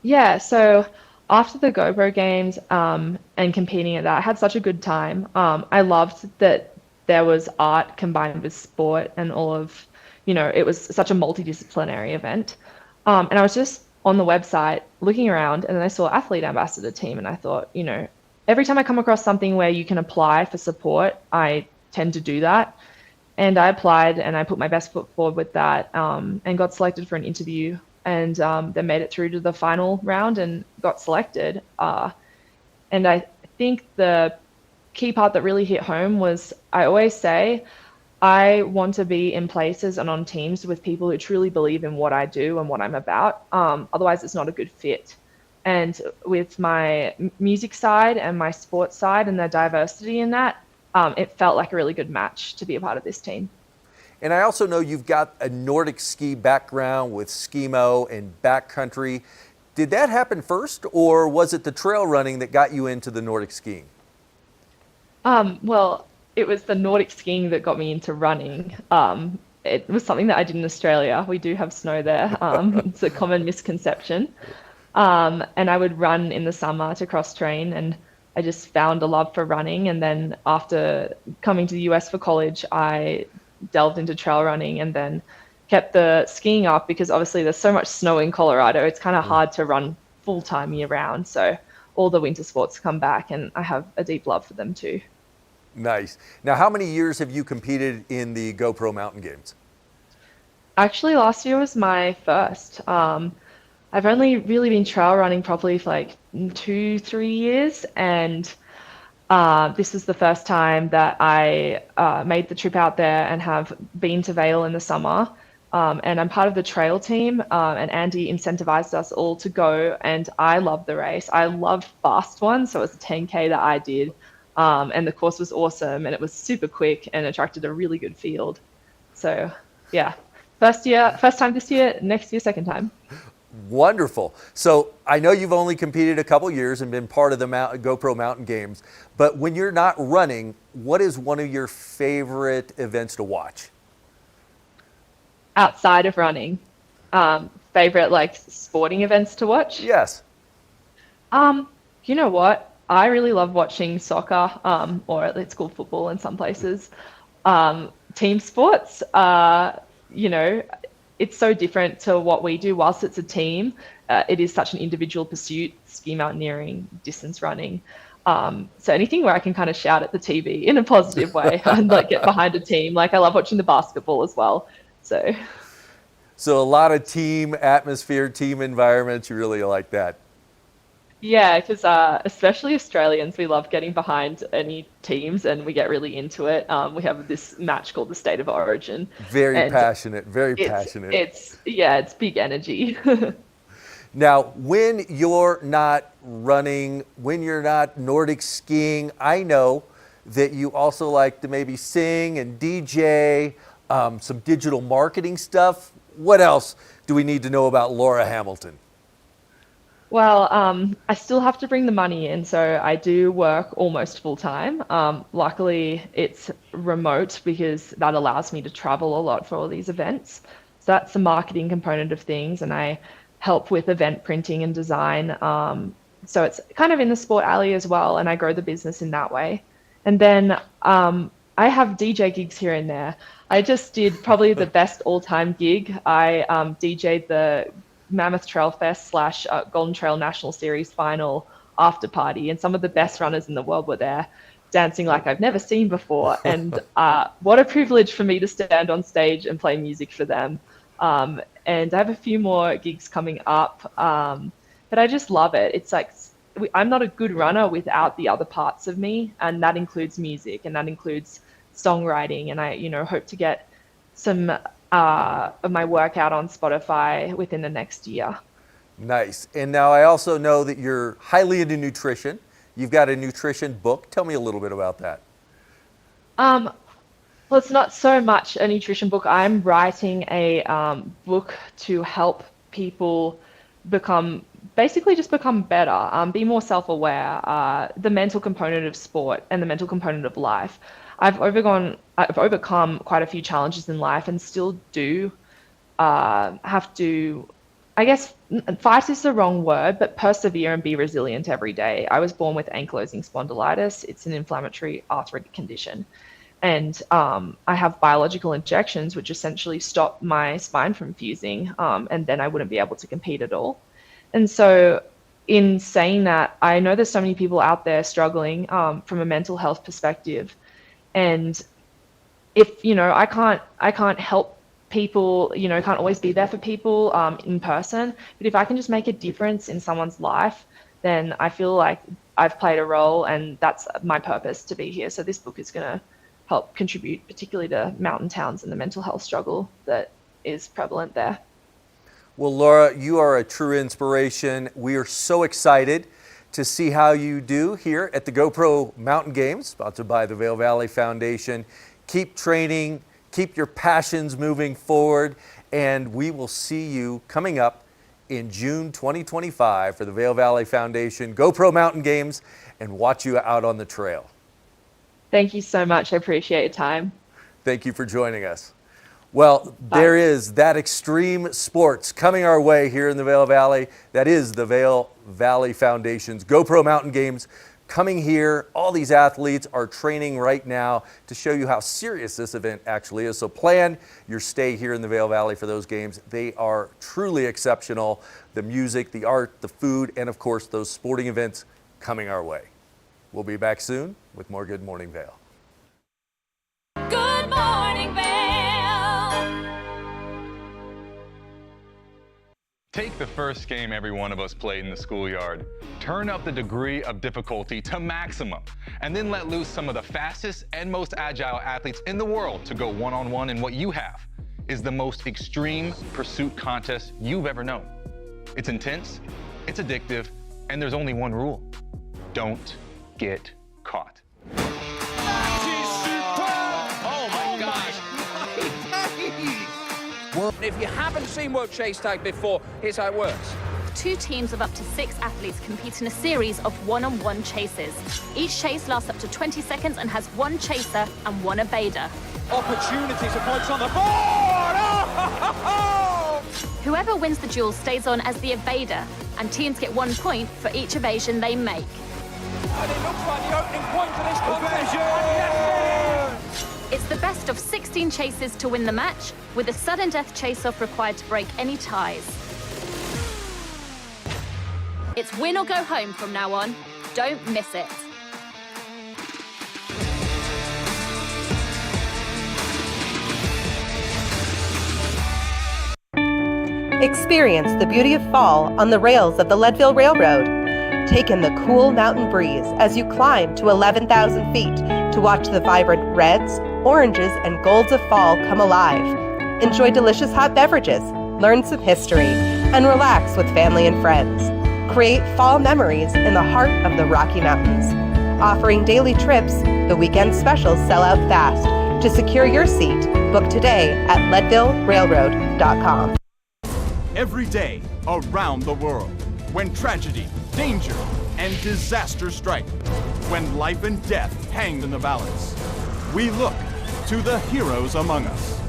[SPEAKER 1] Yeah, so after the GoPro games and competing at that, I had such a good time. I loved that there was art combined with sport, and all of, it was such a multidisciplinary event. And I was just on the website looking around, and then I saw athlete ambassador team, and I thought, every time I come across something where you can apply for support, I tend to do that. And I applied, and I put my best foot forward with that, and got selected for an interview, and then made it through to the final round and got selected. And I think the key part that really hit home was, I always say, I want to be in places and on teams with people who truly believe in what I do and what I'm about. Otherwise, it's not a good fit. And with my music side and my sports side and the diversity in that, it felt like a really good match to be a part of this team.
[SPEAKER 2] And I also know you've got a Nordic ski background with skimo and backcountry. Did that happen first, or was it the trail running that got you into the Nordic skiing?
[SPEAKER 1] Well, it was the Nordic skiing that got me into running. It was something that I did in Australia. We do have snow there. It's a common misconception. And I would run in the summer to cross train, and I just found a love for running. And then after coming to the US for college, I delved into trail running, and then kept the skiing up, because obviously there's so much snow in Colorado. It's kind of hard to run full time year round. So all the winter sports come back, and I have a deep love for them too.
[SPEAKER 2] Nice. Now, how many years have you competed in the GoPro Mountain Games?
[SPEAKER 1] Actually, last year was my first. I've only really been trail running properly for like 2-3 years, and this is the first time that I made the trip out there and have been to Vail in the summer. And I'm part of the trail team, and Andy incentivized us all to go, and I love the race. I love fast ones, so it was a 10K that I did. And the course was awesome, and it was super quick and attracted a really good field. So yeah, first time this year, next year, second time.
[SPEAKER 2] Wonderful. So I know you've only competed a couple years and been part of the GoPro Mountain Games, but when you're not running, what is one of your favorite events to watch?
[SPEAKER 1] Outside of running, favorite like sporting events to watch?
[SPEAKER 2] Yes.
[SPEAKER 1] You know what? I really love watching soccer, or it's called football in some places. Team sports, you know, it's so different to what we do. Whilst it's a team, it is such an individual pursuit, ski mountaineering, distance running. So anything where I can kind of shout at the TV in a positive way and like get behind a team. Like I love watching the basketball as well. So
[SPEAKER 2] a lot of team atmosphere, team environments. You really like that.
[SPEAKER 1] yeah, because especially Australians, we love getting behind any teams and we get really into it. We have this match called the State of Origin.
[SPEAKER 2] Very passionate, very passionate.
[SPEAKER 1] It's big energy.
[SPEAKER 2] Now, when you're not running, when you're not Nordic skiing, I know that you also like to maybe sing and DJ, some digital marketing stuff. What else do we need to know about Laura Hamilton?
[SPEAKER 1] Well, I still have to bring the money in, so I do work almost full time. Luckily, it's remote because that allows me to travel a lot for all these events. So that's the marketing component of things, and I help with event printing and design. So it's kind of in the sport alley as well, and I grow the business in that way. And then I have DJ gigs here and there. I just did probably the best all-time gig. I DJ'd the Mammoth Trail Fest / Golden Trail National Series final after party, and some of the best runners in the world were there, dancing like I've never seen before. And what a privilege for me to stand on stage and play music for them. And I have a few more gigs coming up, but I just love it. It's like I'm not a good runner without the other parts of me, and that includes music, and that includes songwriting. And I, hope to get some of my work out on Spotify within the next year.
[SPEAKER 2] Nice. And now I also know that you're highly into nutrition. You've got a nutrition book. Tell me a little bit about that.
[SPEAKER 1] Well, it's not so much a nutrition book. I'm writing a book to help people become better, be more self-aware, the mental component of sport and the mental component of life. I've overcome quite a few challenges in life and still do have to, I guess, fight is the wrong word, but persevere and be resilient every day. I was born with ankylosing spondylitis. It's an inflammatory arthritic condition. And I have biological injections, which essentially stop my spine from fusing, and then I wouldn't be able to compete at all. And so in saying that, I know there's so many people out there struggling from a mental health perspective. And if, I can't help people, can't always be there for people in person, but if I can just make a difference in someone's life, then I feel like I've played a role, and that's my purpose to be here. So this book is going to help contribute particularly to mountain towns and the mental health struggle that is prevalent there.
[SPEAKER 2] Well, Laura, you are a true inspiration. We are so excited to see how you do here at the GoPro Mountain Games, sponsored by the Vail Valley Foundation. Keep training, keep your passions moving forward, and we will see you coming up in June 2025 for the Vail Valley Foundation GoPro Mountain Games, and watch you out on the trail.
[SPEAKER 1] Thank you so much. I appreciate your time.
[SPEAKER 2] Thank you for joining us. Well, there is that extreme sports coming our way here in the Vail Valley. That is the Vail Valley Foundation's GoPro Mountain Games coming here. All these athletes are training right now to show you how serious this event actually is. So plan your stay here in the Vail Valley for those games. They are truly exceptional. The music, the art, the food, and of course those sporting events coming our way. We'll be back soon with more Good Morning Vail.
[SPEAKER 3] Good morning, Vail.
[SPEAKER 4] Take the first game every one of us played in the schoolyard. Turn up the degree of difficulty to maximum, and then let loose some of the fastest and most agile athletes in the world to go one-on-one in what you have is the most extreme pursuit contest you've ever known. It's intense, it's addictive, and there's only one rule. Don't get caught.
[SPEAKER 5] If you haven't seen World Chase Tag before, here's how it works.
[SPEAKER 6] 2 teams of up to 6 athletes compete in a series of one-on-one chases. Each chase lasts up to 20 seconds and has 1 chaser and 1 evader.
[SPEAKER 5] Opportunities for points on the board! Oh!
[SPEAKER 6] Whoever wins the duel stays on as the evader, and teams get 1 point for each evasion they make.
[SPEAKER 5] And it looks like the opening point for this contest.
[SPEAKER 6] It's the best of 16 chases to win the match, with a sudden death chase-off required to break any ties. It's win or go home from now on. Don't miss it.
[SPEAKER 23] Experience the beauty of fall on the rails of the Leadville Railroad. Take in the cool mountain breeze as you climb to 11,000 feet to watch the vibrant reds, oranges, and golds of fall come alive. Enjoy delicious hot beverages, learn some history, and relax with family and friends. Create fall memories in the heart of the Rocky Mountains. Offering daily trips, the weekend specials sell out fast. To secure your seat, book today at leadvillerailroad.com.
[SPEAKER 24] Every day around the world, when tragedy, danger, and disaster strike, when life and death hang in the balance, we look to the heroes among us.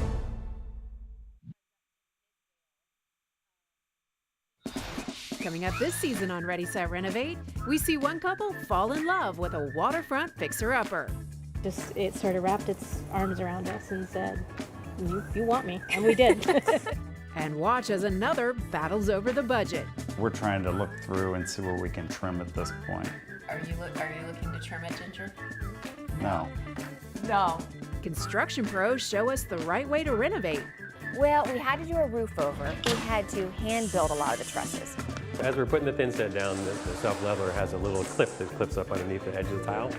[SPEAKER 25] Coming up this season on Ready, Set, Renovate, we see one couple fall in love with a waterfront fixer-upper.
[SPEAKER 26] Just, it sort of wrapped its arms around us and said, you want me, and we did.
[SPEAKER 25] And watch as another battles over the budget.
[SPEAKER 27] We're trying to look through and see where we can trim at this point.
[SPEAKER 28] Are you looking to trim it, Ginger?
[SPEAKER 27] No.
[SPEAKER 25] No. Construction pros show us the right way to renovate.
[SPEAKER 29] Well, we had to do a roof over. We had to hand build a lot of the trusses.
[SPEAKER 30] As we're putting the thin set down, the self-leveler has a little clip that clips up underneath the edge of the tile.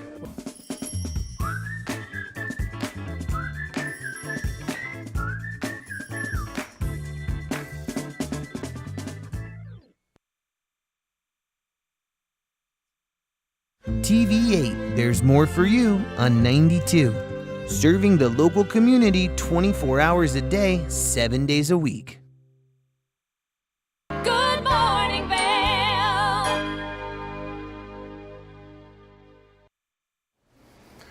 [SPEAKER 31] TV8, there's more for you on 92. Serving the local community 24 hours a day, 7 days a week.
[SPEAKER 3] Good morning, Vail.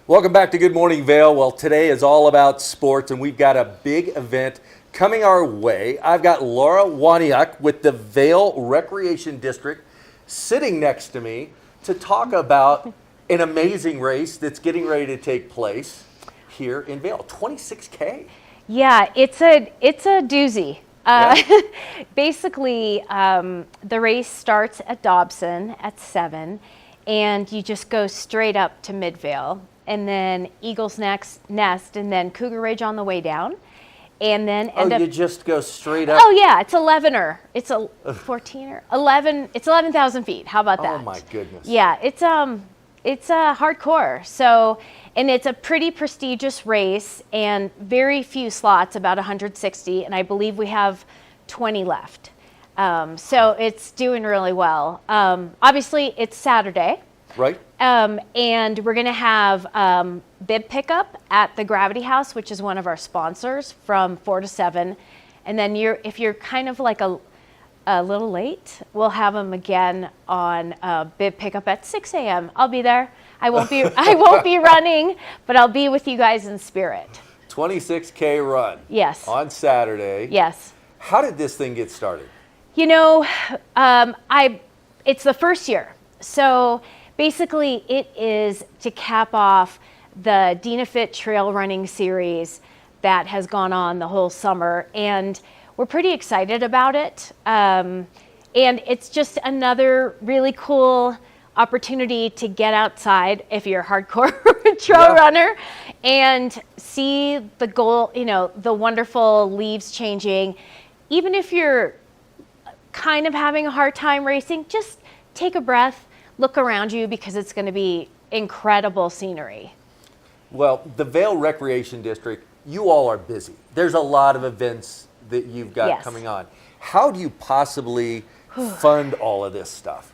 [SPEAKER 2] Welcome back to Good Morning Vail. Well, today is all about sports, and we've got a big event coming our way. I've got Laura Waniak with the Vail Recreation District sitting next to me to talk about an amazing race that's getting ready to take place here in Vail. 26K.
[SPEAKER 29] Yeah, it's a doozy. Basically, the race starts at Dobson at 7, and you just go straight up to Midvale, and then Eagles Nest, and then Cougar Ridge on the way down, and then end up.
[SPEAKER 2] You just go straight up.
[SPEAKER 29] Oh yeah, it's 11er. It's a 14er. 11. It's 11,000 feet. How about that?
[SPEAKER 2] Oh my goodness.
[SPEAKER 29] Yeah, it's hardcore. So, and it's a pretty prestigious race, and very few slots, about 160, and I believe we have 20 left. So it's doing really well. Obviously, it's Saturday.
[SPEAKER 2] Right.
[SPEAKER 29] And we're going to have bib pickup at the Gravity House, which is one of our sponsors, from 4 to 7. And then if you're kind of like a little late, we'll have them again on bib pickup at 6 a.m. I'll be there. I won't be running, but I'll be with you guys in spirit.
[SPEAKER 2] 26K run.
[SPEAKER 29] Yes.
[SPEAKER 2] On Saturday.
[SPEAKER 29] Yes.
[SPEAKER 2] How did this thing get started?
[SPEAKER 29] You know, it's the first year. So basically it is to cap off the DinaFit trail running series that has gone on the whole summer. And we're pretty excited about it. And it's just another really cool opportunity to get outside if you're a hardcore trail runner and see the goal, the wonderful leaves changing. Even if you're kind of having a hard time racing, just take a breath, look around you, because it's going to be incredible scenery.
[SPEAKER 2] Well, the Vail Recreation District, you all are busy. There's a lot of events that you've got coming on. How do you possibly fund all of this stuff?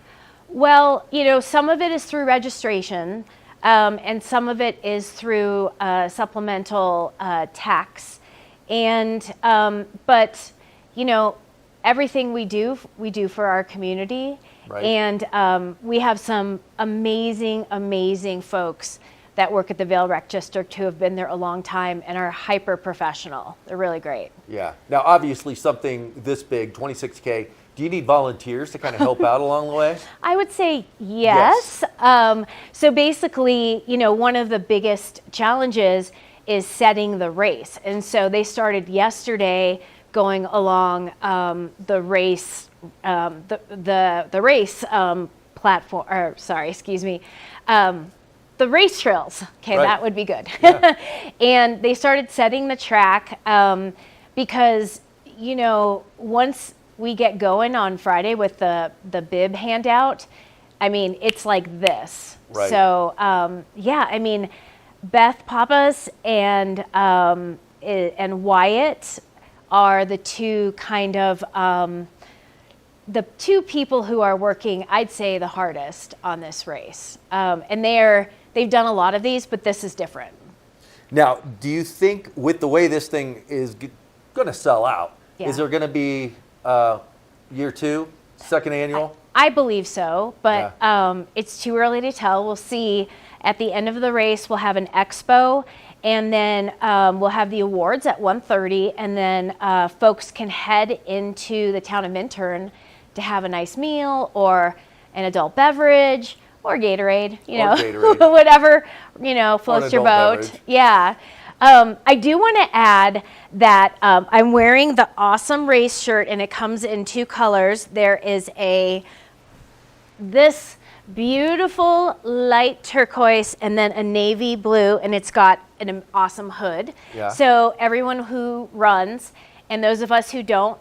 [SPEAKER 29] Well, some of it is through registration, and some of it is through supplemental tax. And but you know, everything we do for our community.
[SPEAKER 2] Right.
[SPEAKER 29] And we have some amazing folks that work at the Vail Rec District who have been there a long time and are hyper professional. They're really great.
[SPEAKER 2] Yeah. Now, obviously, something this big, 26K. Do you need volunteers to kind of help out along the way?
[SPEAKER 29] I would say yes. So basically, you know, one of the biggest challenges is setting the race. And so they started yesterday going along the race, the race platform, or sorry, excuse me, the race trails. Okay,
[SPEAKER 7] Right.
[SPEAKER 29] that would be good.
[SPEAKER 7] Yeah.
[SPEAKER 29] And they started setting the track because, you know, once we get going on Friday with the bib handout, I mean, it's like this.
[SPEAKER 7] Right.
[SPEAKER 29] So, yeah, I mean, Beth Pappas and Wyatt are the two kind of the two people who are working, I'd say, the hardest on this race. And they've done a lot of these, but this is different.
[SPEAKER 2] Now, do you think with the way this thing is going to sell out,
[SPEAKER 29] Yeah.
[SPEAKER 2] is there going to be year 2, second annual?
[SPEAKER 29] I believe so, but it's too early to tell. We'll see. At the end of the race, we'll have an expo, and then we'll have the awards at 1:30, and then folks can head into the town of Minturn to have a nice meal or an adult beverage or Gatorade, you
[SPEAKER 7] Or
[SPEAKER 29] know,
[SPEAKER 7] Gatorade.
[SPEAKER 29] whatever, you know, floats your
[SPEAKER 7] adult
[SPEAKER 29] boat.
[SPEAKER 7] beverage.
[SPEAKER 29] Yeah. I do want to add that I'm wearing the awesome race shirt, and it comes in 2 colors. There is this beautiful light turquoise and then a navy blue, and it's got an awesome hood.
[SPEAKER 7] Yeah.
[SPEAKER 29] So everyone who runs and those of us who don't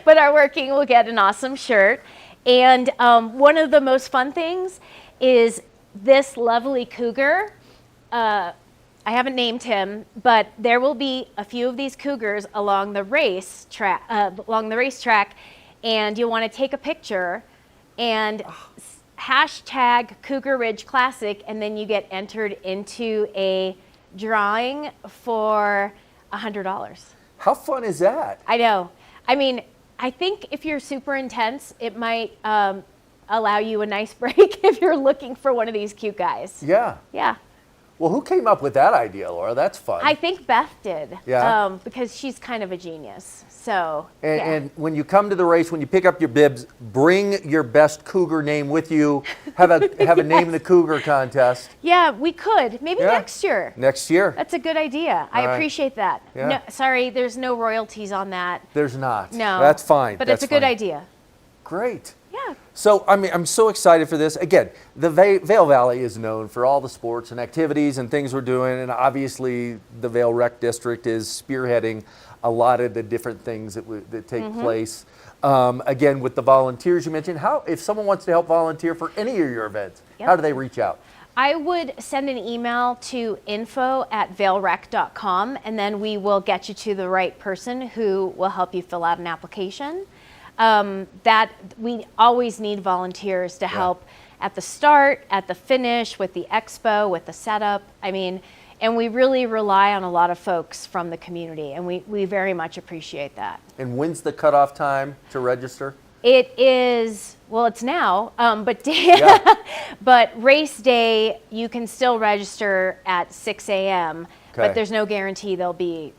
[SPEAKER 29] but are working will get an awesome shirt. And one of the most fun things is this lovely cougar. I haven't named him, but there will be a few of these cougars along the racetrack, and you'll want to take a picture and hashtag Cougar Ridge Classic, and then you get entered into a drawing for $100.
[SPEAKER 2] How fun is that?
[SPEAKER 29] I know. I mean, I think if you're super intense, it might allow you a nice break if you're looking for one of these cute guys.
[SPEAKER 2] Yeah.
[SPEAKER 29] Yeah.
[SPEAKER 2] Well, who came up with that idea, Laura? That's fun.
[SPEAKER 29] I think Beth did.
[SPEAKER 2] Yeah.
[SPEAKER 29] Because she's kind of a genius. So,
[SPEAKER 2] And,
[SPEAKER 29] yeah.
[SPEAKER 2] and when you come to the race, when you pick up your bibs, bring your best cougar name with you. Have a name the cougar contest
[SPEAKER 29] Yeah, we could. Maybe
[SPEAKER 2] Yeah.
[SPEAKER 29] next year.
[SPEAKER 2] next year.
[SPEAKER 29] That's a good idea. I
[SPEAKER 2] All right.
[SPEAKER 29] appreciate that.
[SPEAKER 2] Yeah.
[SPEAKER 29] No, sorry, there's no royalties on that.
[SPEAKER 2] There's not.
[SPEAKER 29] No.
[SPEAKER 2] That's fine.
[SPEAKER 29] But
[SPEAKER 2] That's
[SPEAKER 29] it's a good
[SPEAKER 2] fine.
[SPEAKER 29] idea.
[SPEAKER 2] Great.
[SPEAKER 29] Yeah.
[SPEAKER 2] So, I mean, I'm so excited for this. Again, the Vail Valley is known for all the sports and activities and things we're doing, and obviously the Vail Rec District is spearheading a lot of the different things that take
[SPEAKER 29] Mhm.
[SPEAKER 2] place. Again, with the volunteers you mentioned, if someone wants to help volunteer for any of your events,
[SPEAKER 29] Yep.
[SPEAKER 2] how do they reach out?
[SPEAKER 29] I would send an email to info@vailrec.com, and then we will get you to the right person who will help you fill out an application. That we always need volunteers to help at the start, at the finish, with the expo, with the setup. I mean, and we really rely on a lot of folks from the community, and we very much appreciate that.
[SPEAKER 2] And when's the cutoff time to register?
[SPEAKER 29] It is, well, it's now, but
[SPEAKER 2] Yeah.
[SPEAKER 29] but race day, you can still register at 6 a.m.,
[SPEAKER 2] Okay.
[SPEAKER 29] but there's no guarantee there'll be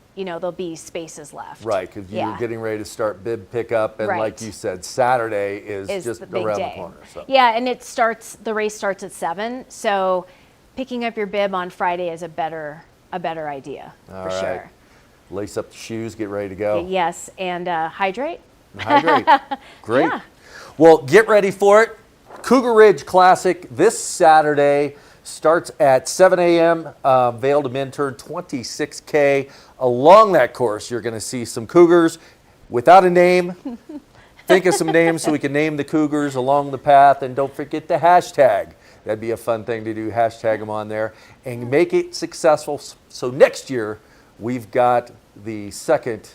[SPEAKER 29] spaces left.
[SPEAKER 2] Right, because
[SPEAKER 29] Yeah.
[SPEAKER 2] you're getting ready to start bib pickup, and
[SPEAKER 29] Right.
[SPEAKER 2] like you said, Saturday is just
[SPEAKER 29] the big
[SPEAKER 2] around
[SPEAKER 29] day.
[SPEAKER 2] the corner. So.
[SPEAKER 29] Yeah, and the race starts at 7, so picking up your bib on Friday is a better idea,
[SPEAKER 2] All
[SPEAKER 29] for
[SPEAKER 2] right.
[SPEAKER 29] sure.
[SPEAKER 2] Lace up the shoes, get ready to go.
[SPEAKER 29] Yes, and hydrate.
[SPEAKER 2] Hydrate. Great.
[SPEAKER 29] Yeah.
[SPEAKER 2] Well, get ready for it. Cougar Ridge Classic this Saturday starts at 7 a.m. Vail to Minturn, 26K. Along that course, you're going to see some cougars without a name. Think of some names so we can name the cougars along the path, and don't forget the hashtag. That'd be a fun thing to do. Hashtag them on there and make it successful. So next year, we've got the second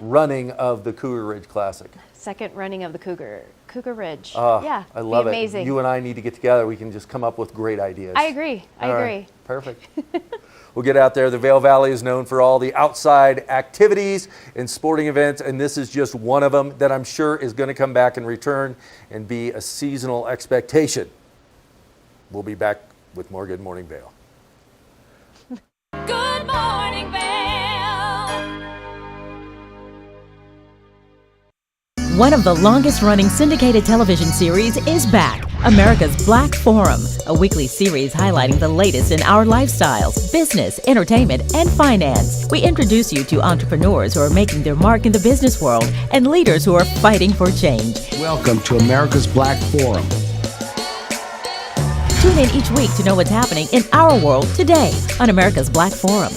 [SPEAKER 2] running of the Cougar Ridge Classic.
[SPEAKER 29] Second running of the Cougar Ridge.
[SPEAKER 2] Oh,
[SPEAKER 29] Yeah,
[SPEAKER 2] I love
[SPEAKER 29] be
[SPEAKER 2] it.
[SPEAKER 29] amazing.
[SPEAKER 2] You and I need to get together. We can just come up with great ideas.
[SPEAKER 29] I agree. I
[SPEAKER 2] All right.
[SPEAKER 29] agree.
[SPEAKER 2] Perfect. we'll get out there. The Vail Valley is known for all the outside activities and sporting events, and this is just one of them that I'm sure is going to come back and return and be a seasonal expectation. We'll be back with more Good Morning Vail.
[SPEAKER 3] Good morning, Vail.
[SPEAKER 7] One of the longest-running syndicated television series is back, America's Black Forum, a weekly series highlighting the latest in our lifestyles, business, entertainment, and finance. We introduce you to entrepreneurs who are making their mark in the business world and leaders who are fighting for change.
[SPEAKER 8] Welcome to America's Black Forum.
[SPEAKER 7] Tune in each week to know what's happening in our world today on America's Black Forum.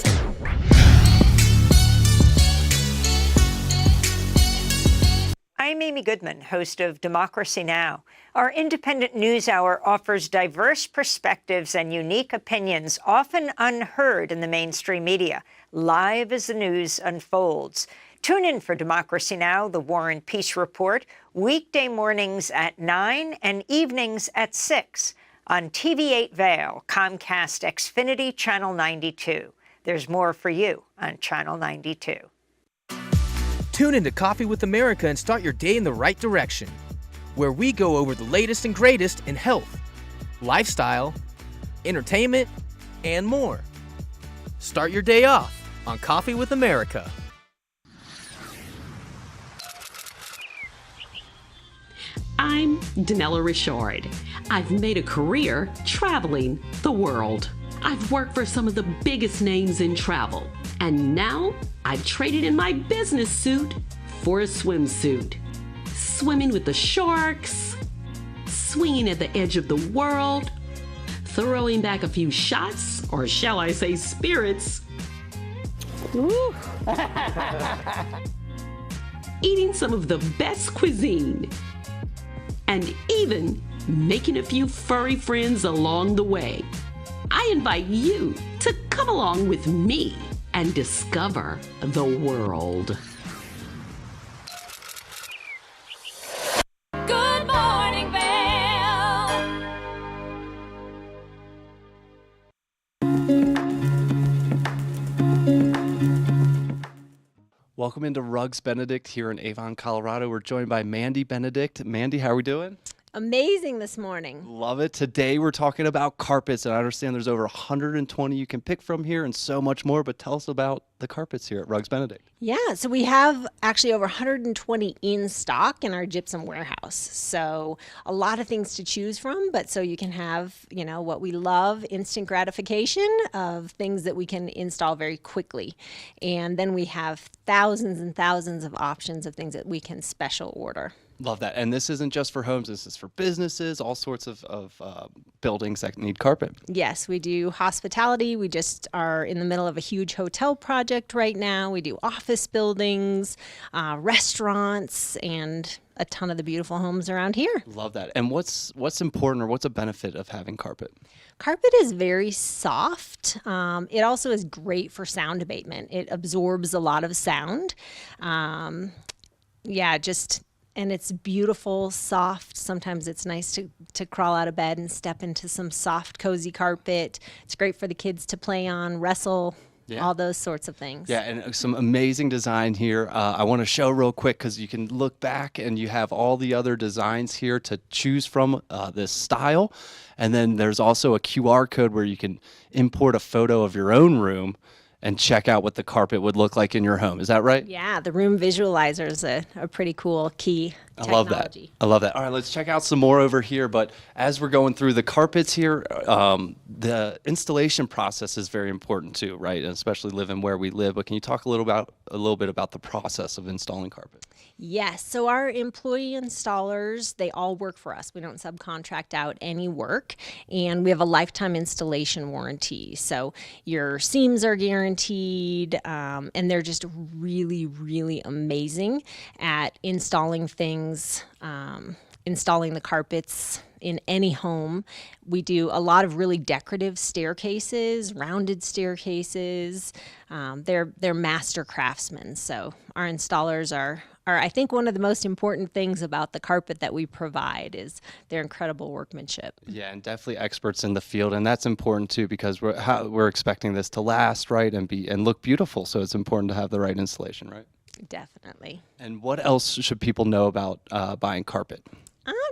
[SPEAKER 9] I'm Amy Goodman, host of Democracy Now! Our independent news hour offers diverse perspectives and unique opinions, often unheard in the mainstream media, live as the news unfolds. Tune in for Democracy Now!, the War and Peace Report, weekday mornings at 9 and evenings at 6 on TV8 Vail, Comcast Xfinity Channel 92. There's more for you on Channel 92.
[SPEAKER 10] Tune into Coffee with America and start your day in the right direction, where we go over the latest and greatest in health, lifestyle, entertainment, and more. Start your day off on Coffee with America.
[SPEAKER 11] I'm Danella Richard. I've made a career traveling the world. I've worked for some of the biggest names in travel, and now I've traded in my business suit for a swimsuit. Swimming with the sharks, swinging at the edge of the world, throwing back a few shots, or shall I say spirits. Eating some of the best cuisine, and even making a few furry friends along the way. I invite you to come along with me and discover the world.
[SPEAKER 3] Good morning, Vail.
[SPEAKER 12] Welcome into Rugs Benedict here in Avon, Colorado. We're joined by Mandy Benedict. Mandy, how are we doing?
[SPEAKER 13] Amazing this morning.
[SPEAKER 12] Love it. Today we're talking about carpets, and I understand there's over 120 you can pick from here and so much more, but tell us about the carpets here at Rugs Benedict.
[SPEAKER 13] Yeah, so we have actually over 120 in stock in our gypsum warehouse. So a lot of things to choose from, but so you can have, you know, what we love, instant gratification of things that we can install very quickly. And then we have thousands and thousands of options of things that we can special order.
[SPEAKER 12] Love that. And this isn't just for homes, this is for businesses, all sorts of buildings that need carpet.
[SPEAKER 13] Yes, we do hospitality. We just are in the middle of a huge hotel project right now. We do office buildings, restaurants, and a ton of the beautiful homes around here.
[SPEAKER 12] Love that. And what's important, or what's a benefit of having carpet?
[SPEAKER 13] Carpet is very soft. It also is great for sound abatement. It absorbs a lot of sound. And it's beautiful, soft. Sometimes it's nice to crawl out of bed and step into some soft, cozy carpet. It's great for the kids to play on, wrestle, all those sorts of things.
[SPEAKER 12] Yeah, and some amazing design here. I want to show real quick because you can look back and you have all the other designs here to choose from this style. And then there's also a QR code where you can import a photo of your own room and check out what the carpet would look like in your home. Is that right?
[SPEAKER 13] Yeah, the room visualizer is a pretty cool key technology.
[SPEAKER 12] I love that. All right, let's check out some more over here. But as we're going through the carpets here, the installation process is very important too, right? And especially living where we live. But can you talk a little bit about the process of installing carpet?
[SPEAKER 13] Yes, so our employee installers, they all work for us. We don't subcontract out any work, and we have a lifetime installation warranty. So your seams are guaranteed, and they're just really, really amazing at installing things, installing the carpets in any home. We do a lot of really decorative staircases, rounded staircases. They're master craftsmen, so our installers are are, I think, one of the most important things about the carpet that we provide is their incredible workmanship.
[SPEAKER 12] Yeah, and definitely experts in the field, and that's important too because we're expecting this to last, right, and look beautiful. So it's important to have the right installation, right?
[SPEAKER 13] Definitely.
[SPEAKER 12] And what else should people know about buying carpet?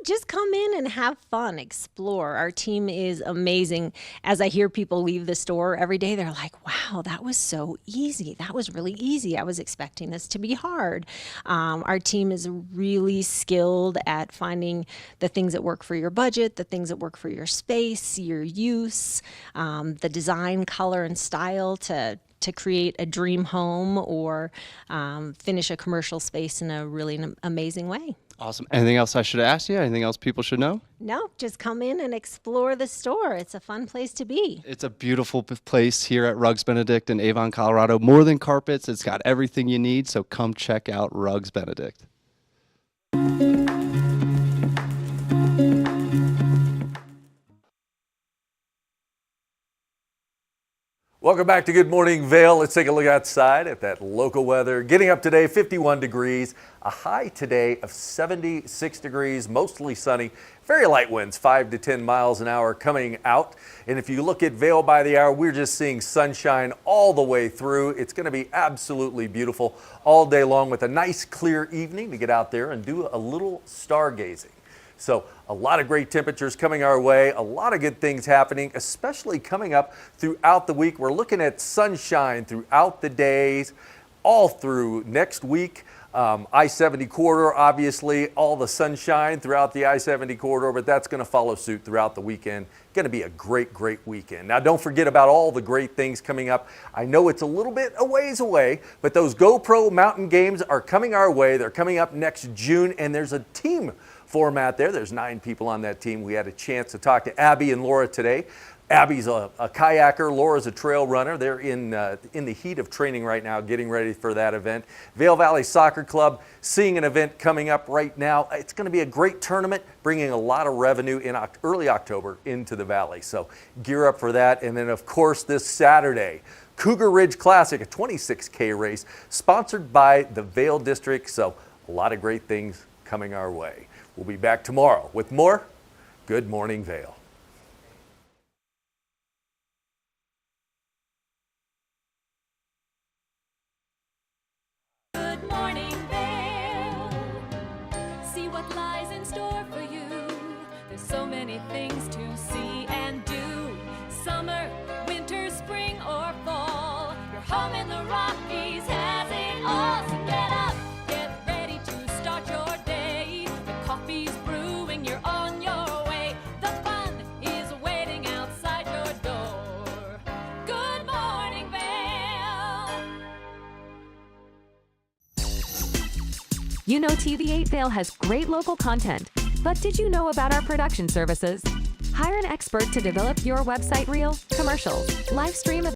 [SPEAKER 13] Just come in and have fun, explore. Our team is amazing. As I hear people leave the store every day, they're like, wow, that was so easy. That was really easy. I was expecting this to be hard. Our team is really skilled at finding the things that work for your budget, the things that work for your space, your use, the design, color, and style to create a dream home or finish a commercial space in a really amazing way.
[SPEAKER 12] Awesome. Anything else I should ask you? Anything else people should know?
[SPEAKER 13] No, just come in and explore the store. It's a fun place to be.
[SPEAKER 12] It's a beautiful place here at Rugs Benedict in Avon, Colorado. More than carpets, it's got everything you need, so come check out Rugs Benedict.
[SPEAKER 2] Welcome back to Good Morning Vail. Let's take a look outside at that local weather. Getting up today, 51 degrees. A high today of 76 degrees, mostly sunny. Very light winds, 5 to 10 miles an hour coming out. And if you look at Vail by the hour, we're just seeing sunshine all the way through. It's going to be absolutely beautiful all day long with a nice clear evening to get out there and do a little stargazing. So a lot of great temperatures coming our way, a lot of good things happening, especially coming up throughout the week. We're looking at sunshine throughout the days, all through next week. I-70 corridor, obviously, all the sunshine throughout the I-70 corridor, but that's going to follow suit throughout the weekend. Going to be a great, great weekend. Now, don't forget about all the great things coming up. I know it's a little bit a ways away, but those GoPro Mountain Games are coming our way. They're coming up next June, and there's a team format there. There's 9 people on that team. We had a chance to talk to Abby and Laura today. Abby's a kayaker, Laura's a trail runner. They're in the heat of training right now, getting ready for that event. Vail Valley Soccer Club seeing an event coming up right now. It's going to be a great tournament, bringing a lot of revenue in early October into the Valley. So gear up for that. And then, of course, this Saturday, Cougar Ridge Classic, a 26K race, sponsored by the Vail District. So a lot of great things coming our way. We'll be back tomorrow with more Good Morning Vail.
[SPEAKER 3] Good morning, Vail. See what lies in store for you. There's so many things to see and do. Summer, winter, spring, or fall. Your home in the Rockies has it all. So get up, get ready to start your day. The coffee's brewing, you're on your way. The fun is waiting outside your door. Good morning, Vail.
[SPEAKER 1] You know TV8 Vail has great local content, but did you know about our production services? Hire an expert to develop your website reel, commercials, live stream